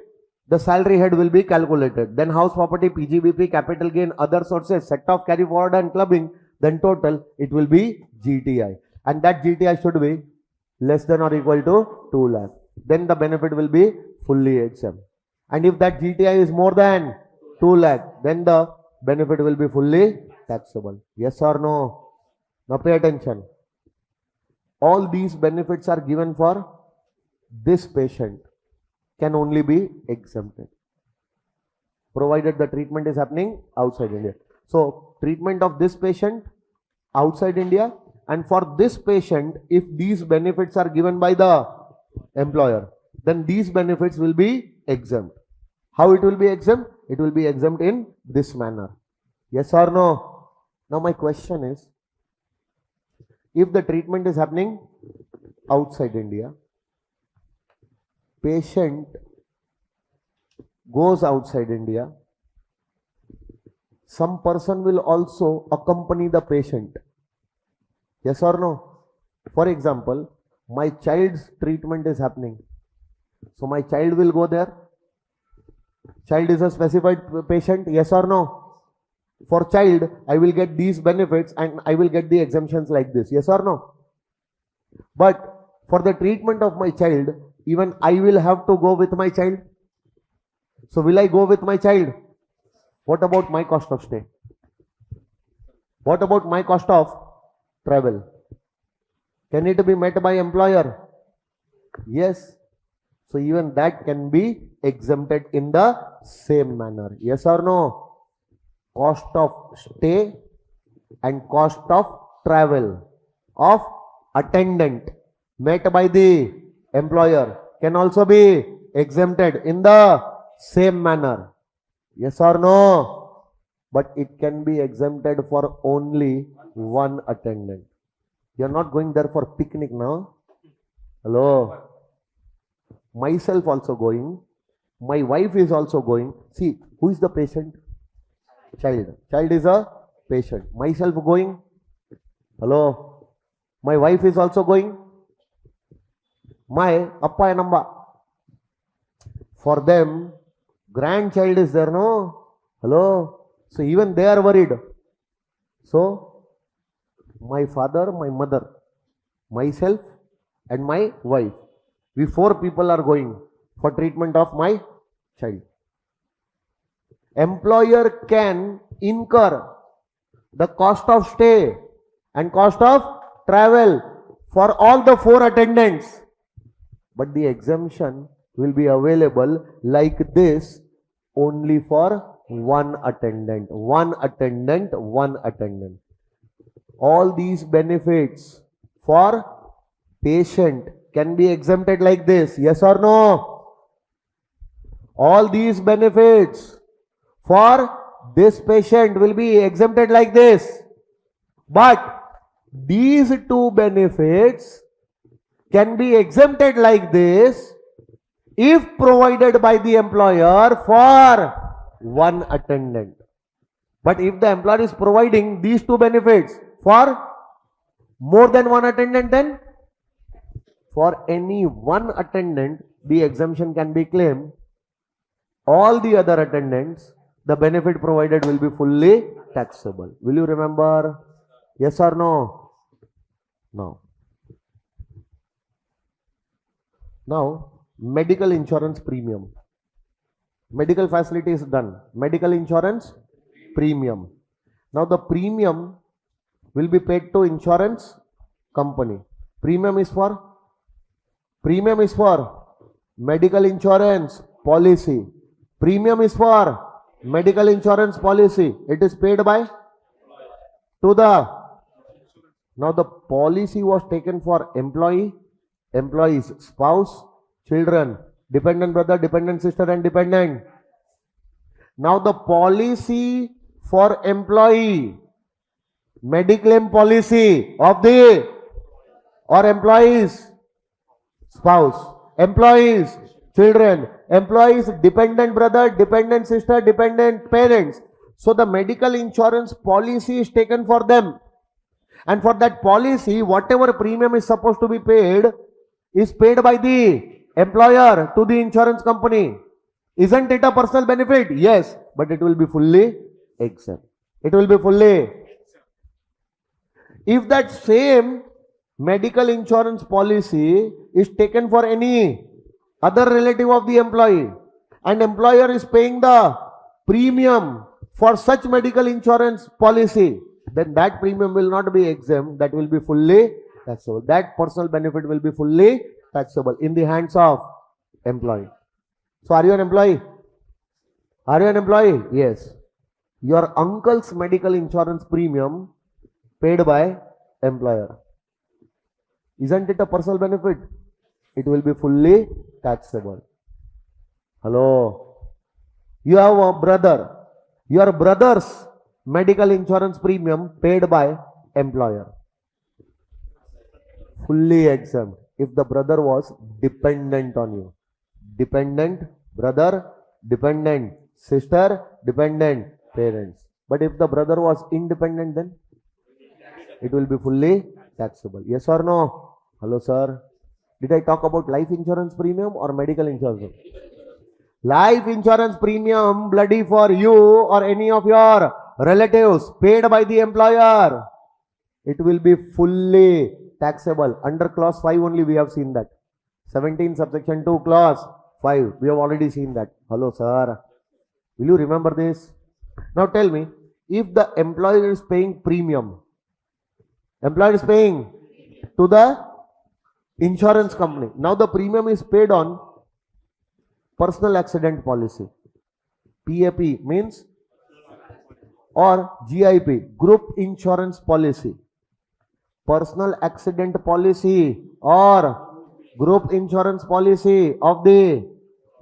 the salary head will be calculated. Then house property, PGBP, capital gain, other sources, set off, carry forward and clubbing, then total it will be GTI. And that GTI should be less than or equal to 2 lakh. Then the benefit will be fully exempt. And if that GTI is more than 2 lakh, then the benefit will be fully taxable. Yes or no? Now pay attention. All these benefits are given for this patient, can only be exempted, provided the treatment is happening outside India. So treatment of this patient outside India, and for this patient, if these benefits are given by the employer, then these benefits will be exempt. How it will be exempt? It will be exempt in this manner. Yes or no? Now my question is, if the treatment is happening outside India, patient goes outside India, some person will also accompany the patient. Yes or no? For example, my child's treatment is happening. So my child will go there. Child is a specified patient. Yes or no? For child, I will get these benefits and I will get the exemptions like this. Yes or no? But for the treatment of my child, even I will have to go with my child. So will I go with my child? What about my cost of stay? What about my cost of travel? Can it be met by employer? Yes. So even that can be exempted in the same manner. Yes or no? Cost of stay and cost of travel of attendant met by the employer can also be exempted in the same manner. Yes or no? But it can be exempted for only one attendant. You are not going there for picnic now. Hello. Myself also going. My wife is also going. See, who is the patient? Child. Child is a patient. Myself going. Hello. My wife is also going. My appa and amma. For them, grandchild is there, no? Hello? So even they are worried. So, my father, my mother, myself and my wife, we 4 people are going for treatment of my child. Employer can incur the cost of stay and cost of travel for all the 4 attendants, but the exemption will be available like this only for 1 attendant. 1 attendant, 1 attendant. All these benefits for patient can be exempted like this, yes or no? All these benefits for this patient will be exempted like this. But these 2 benefits can be exempted like this if provided by the employer for 1 attendant. But if the employer is providing these 2 benefits for more than 1 attendant, then for any 1 attendant, the exemption can be claimed. All the other attendants, the benefit provided will be fully taxable. Will you remember? Yes or no? No. Now, medical insurance premium. Medical facility is done. Medical insurance premium. Now, the premium will be paid to insurance company. Premium is for medical insurance policy. Premium is for medical insurance policy. It is paid by to the. Now the policy was taken for employee, employee's spouse, children, dependent brother, dependent sister and dependent. Now the policy for employee, mediclaim policy of the or employees spouse, employees children, employees dependent brother, dependent sister, dependent parents. So the medical insurance policy is taken for them, and for that policy whatever premium is supposed to be paid is paid by the employer to the insurance company. Isn't it a personal benefit? Yes, but it will be fully exempt. It will be fully. If that same medical insurance policy is taken for any other relative of the employee and employer is paying the premium for such medical insurance policy, then that premium will not be exempt. That will be fully taxable. That personal benefit will be fully taxable in the hands of employee. So are you an employee? Are you an employee? Yes. Your uncle's medical insurance premium paid by employer. Isn't it a personal benefit? It will be fully taxable. Hello. You have a brother. Your brother's medical insurance premium paid by employer. Fully exempt. If the brother was dependent on you. Dependent brother, dependent sister, dependent parents. But if the brother was independent, then it will be fully taxable. Yes or no? Hello, sir. Did I talk about life insurance premium or medical insurance? Life insurance premium bloody for you or any of your relatives paid by the employer. It will be fully taxable. Under clause 5 only we have seen that. 17 subsection 2 clause 5. We have already seen that. Hello, sir. Will you remember this? Now tell me, if the employer is paying premium, employer is paying to the insurance company. Now the premium is paid on personal accident policy. PAP means, or GIP, group insurance policy. Personal accident policy or group insurance policy of the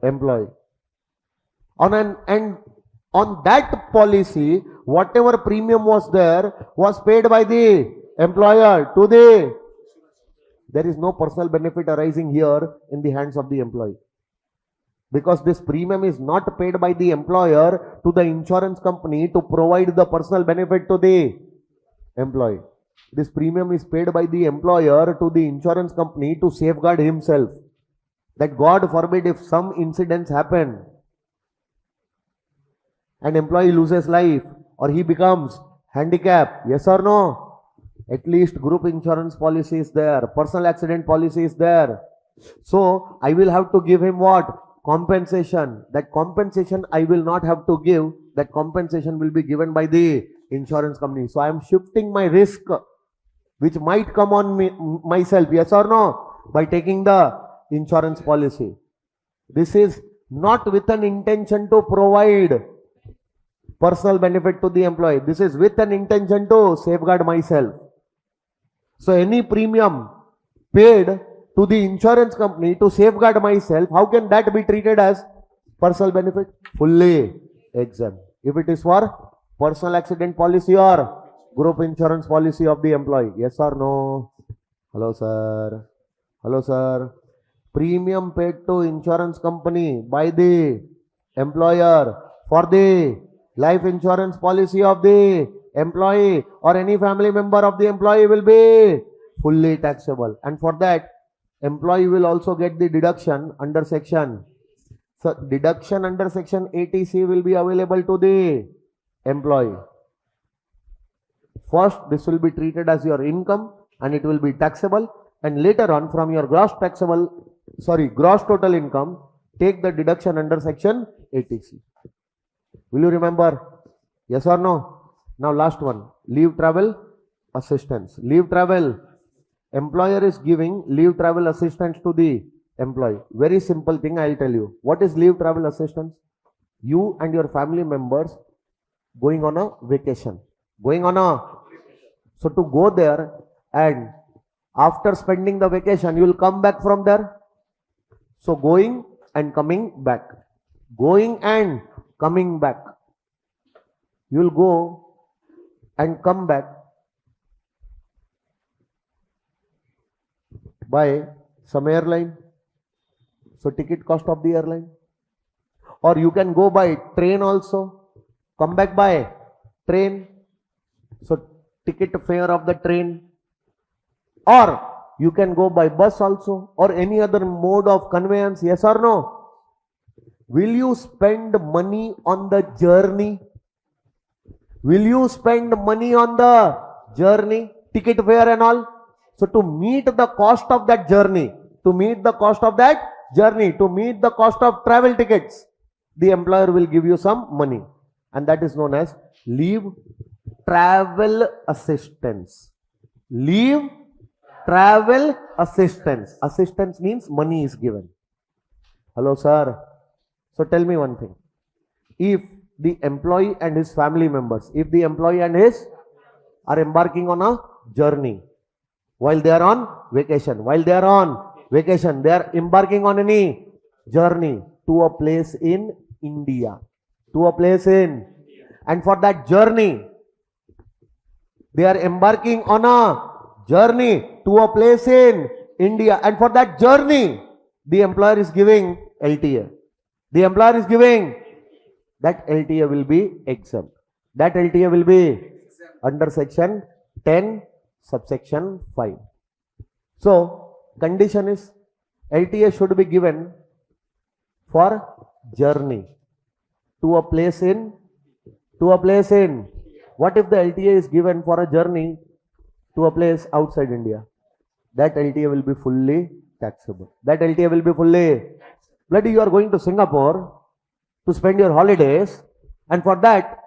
employee. And on that policy, whatever premium was there was paid by the employer to the. There is no personal benefit arising here in the hands of the employee. Because this premium is not paid by the employer to the insurance company to provide the personal benefit to the employee. This premium is paid by the employer to the insurance company to safeguard himself. that God forbid if some incidents happen, an employee loses life or he becomes handicapped, yes or no? At least group insurance policy is there, personal accident policy is there. So I will have to give him what? Compensation. That compensation I will not have to give. That compensation will be given by the insurance company. So I am shifting my risk which might come on me, myself, yes or no? By taking the insurance policy. This is not with an intention to provide personal benefit to the employee. This is with an intention to safeguard myself. So any premium paid to the insurance company to safeguard myself, how can that be treated as personal benefit? Fully exempt. If it is for personal accident policy or group insurance policy of the employee, yes or no? Hello sir. Hello sir. Premium paid to insurance company by the employer for the life insurance policy of the employee or any family member of the employee will be fully taxable. And for that, employee will also get the deduction under section. So deduction under section 80C will be available to the employee. First, this will be treated as your income and it will be taxable. And later on, from your gross total income, take the deduction under section 80C. Will you remember? Yes or no? Now last one, leave travel assistance. Leave travel, employer is giving leave travel assistance to the employee. Very simple thing I will tell you. What is leave travel assistance? You and your family members going on a vacation. So to go there and after spending the vacation, you will come back from there. So going and coming back. Going and coming back. You will go and come back by some airline. So ticket cost of the airline. Or you can go by train also. Come back by train. So ticket fare of the train. Or you can go by bus also. Or any other mode of conveyance. Yes or no? Will you spend money on the journey? Will you spend money on the journey, ticket fare and all? So to meet the cost of that journey, to meet the cost of travel tickets, the employer will give you some money. And that is known as leave travel assistance. Leave travel assistance. Assistance means money is given. Hello sir. So tell me one thing. If the employee and his family members, if the employee and his are embarking on a journey while they are on vacation, they are embarking on any journey to a place in India, and for that journey, they are embarking on a journey to a place in India, and for that journey, the employer is giving LTA. That LTA will be exempt. That LTA will be under section 10, subsection 5. So, condition is LTA should be given for journey to a place in. What if the LTA is given for a journey to a place outside India? That LTA will be fully taxable. Bloody, you are going to Singapore to spend your holidays, and for that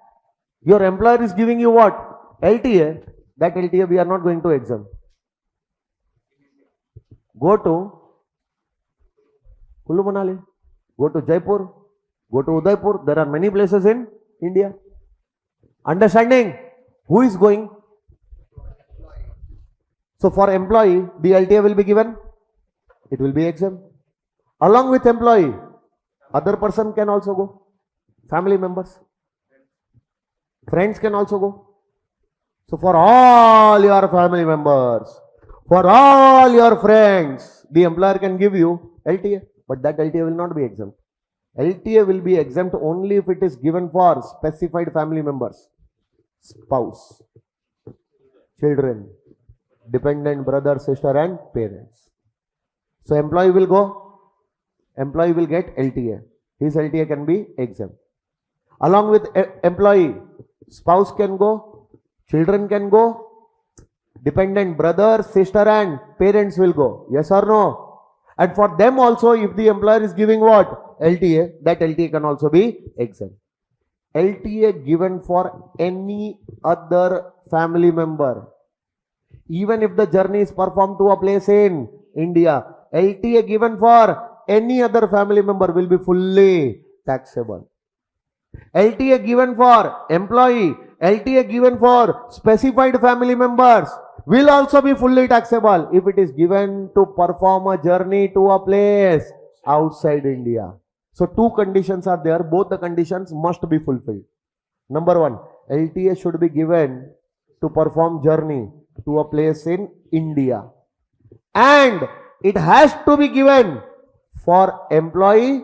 your employer is giving you what? LTA. That LTA we are not going to exempt. Go to Kulu Manali, go to Jaipur, go to Udaipur. There are many places in India. Understanding? Who is going? So for employee, the LTA will be given. It will be exempt. Along with employee, other person can also go. Family members. Friends can also go. So for all your family members, for all your friends, the employer can give you LTA. But that LTA will not be exempt. LTA will be exempt only if it is given for specified family members. Spouse, children, dependent brother, sister and parents. So employee will go employee will get LTA. His LTA can be exempt. Along with employee, spouse can go, children can go, dependent brother, sister and parents will go. Yes or no? And for them also, if the employer is giving what? LTA, that LTA can also be exempt. LTA given for any other family member. Even if the journey is performed to a place in India, LTA given for any other family member will be fully taxable. LTA given for employee, LTA given for specified family members will also be fully taxable if it is given to perform a journey to a place outside India. So two conditions are there. Both the conditions must be fulfilled. Number one, LTA should be given to perform journey to a place in India. And it has to be given for employee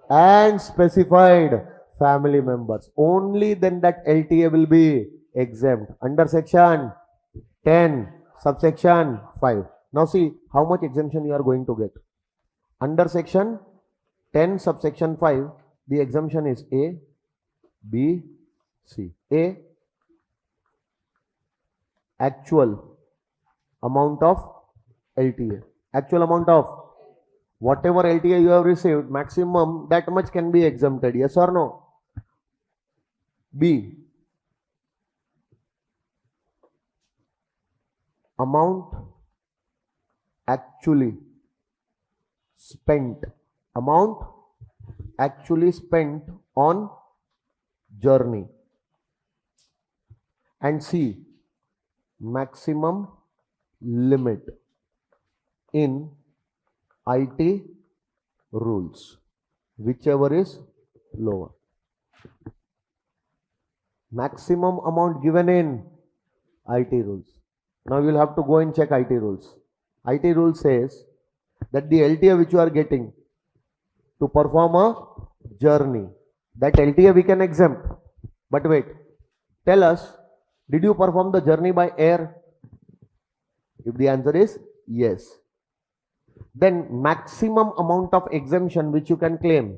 and specified family members. Only then that LTA will be exempt under section 10, subsection 5. Now see how much exemption you are going to get. Under section 10, subsection 5, the exemption is A, B, C. A, actual amount of LTA. Actual amount of whatever LTA you have received, maximum that much can be exempted. Yes or no? B, amount actually spent. Amount actually spent on journey. And C, maximum limit in IT rules, whichever is lower. Maximum amount given in IT rules. Now you will have to go and check IT rules. IT rule says that the LTA which you are getting to perform a journey, that LTA we can exempt. But wait, tell us, did you perform the journey by air? If the answer is yes, then maximum amount of exemption which you can claim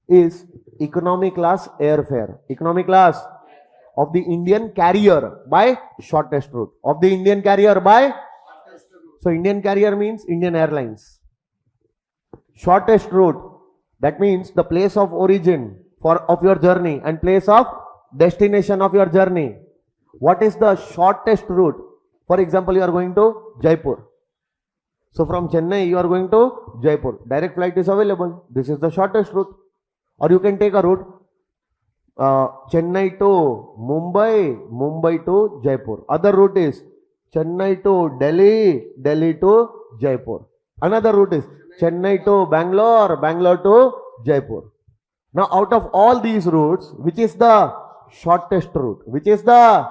is economy class airfare. Economy class of the Indian carrier by shortest route. Of the Indian carrier by, so Indian carrier means Indian Airlines. Shortest route, that means the place of origin of your journey and place of destination of your journey. What is the shortest route? For example, you are going to Jaipur. So from Chennai you are going to Jaipur. Direct flight is available. This is the shortest route. Or you can take a route Chennai to Mumbai, Mumbai to Jaipur. Other route is Chennai to Delhi, Delhi to Jaipur. Another route is Chennai to Bangalore, Bangalore to Jaipur. Now out of all these routes, which is the shortest route? Which is the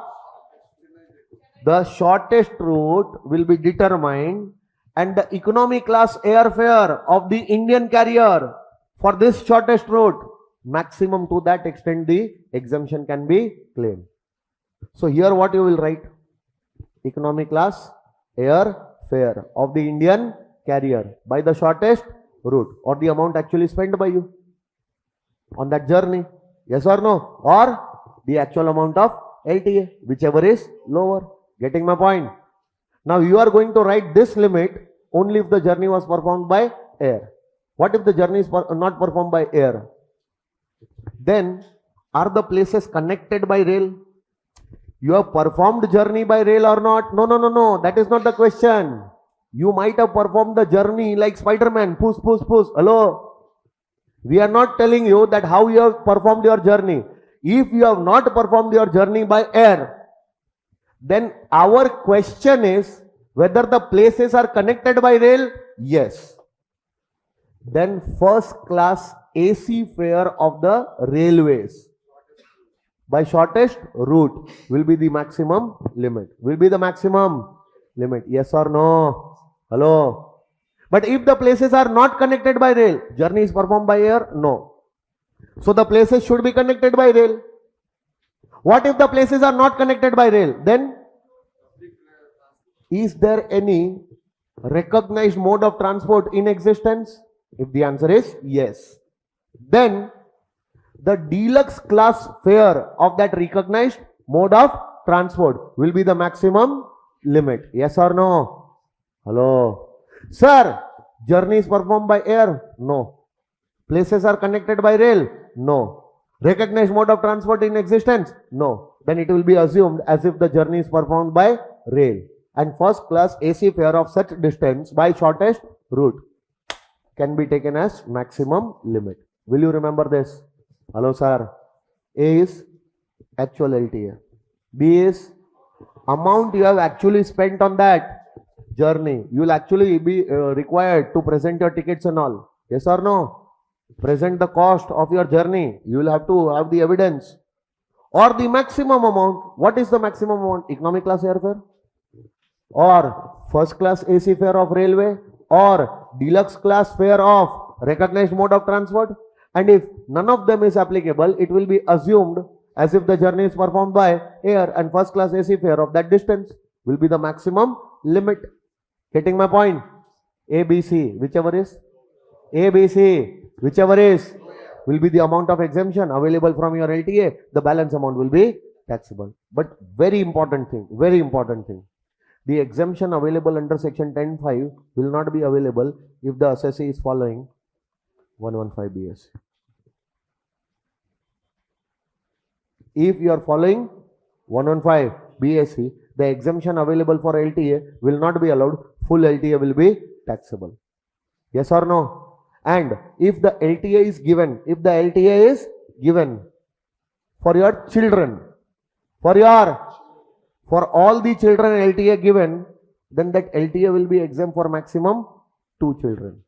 shortest route will be determined, and the economy class airfare of the Indian carrier for this shortest route, maximum to that extent the exemption can be claimed. So here what you will write? Economy class airfare of the Indian carrier by the shortest route, or the amount actually spent by you on that journey. Yes or no? Or the actual amount of LTA, whichever is lower. Getting my point? Now you are going to write this limit only if the journey was performed by air. What if the journey is not performed by air? Then are the places connected by rail? You have performed journey by rail or not? No. That is not the question. You might have performed the journey like Spider-Man. Push. Hello? We are not telling you that how you have performed your journey. If you have not performed your journey by air, then our question is whether the places are connected by rail. Yes. Then first class AC fare of the railways by shortest route will be the maximum limit. Will be the maximum limit. Yes or no? Hello? But if the places are not connected by rail, journey is performed by air? No. So the places should be connected by rail. What if the places are not connected by rail? Then is there any recognized mode of transport in existence? If the answer is yes, then the deluxe class fare of that recognized mode of transport will be the maximum limit. Yes or no? Hello. Sir, journey is performed by air? No. Places are connected by rail? No. Recognized mode of transport in existence? No. Then it will be assumed as if the journey is performed by rail. And first class AC fare of such distance by shortest route can be taken as maximum limit. Will you remember this? Hello, sir. A is actual LTA. B is amount you have actually spent on that journey. You will actually be required to present your tickets and all. Yes or no? Present the cost of your journey. You will have to have the evidence. Or the maximum amount. What is the maximum amount? Economic class airfare? Or first class AC fare of railway? Or deluxe class fare of recognized mode of transport? And if none of them is applicable, it will be assumed as if the journey is performed by air, and first class AC fare of that distance will be the maximum limit. Getting my point? A, B, C, whichever is. A, B, C, whichever is, will be the amount of exemption available from your LTA. The balance amount will be taxable. But very important thing. The exemption available under section 10(5) will not be available if the assessee is following 115 BS. If you are following 115 BSc, the exemption available for LTA will not be allowed. Full LTA will be taxable. Yes or no? And if the LTA is given, for your children, for all the children LTA given, then that LTA will be exempt for maximum 2 children.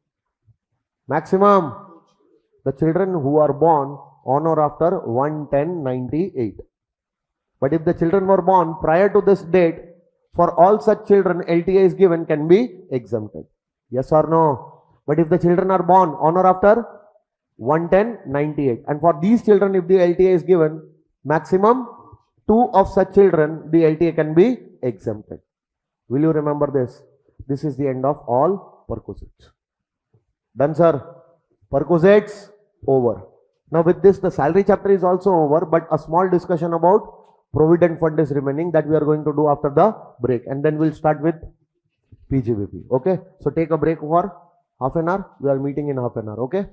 Maximum. The children who are born on or after 1/10/98. But if the children were born prior to this date, for all such children LTA is given, can be exempted. Yes or no? But if the children are born on or after 1/10/98, and for these children if the LTA is given, maximum 2 of such children the LTA can be exempted. Will you remember this? This is the end of all perquisites. Done, sir? Perquisites over. Now with this the salary chapter is also over, but a small discussion about provident fund is remaining that we are going to do after the break, and then we'll start with PGBP. Okay, so take a break for half an hour. We are meeting in half an hour. Okay.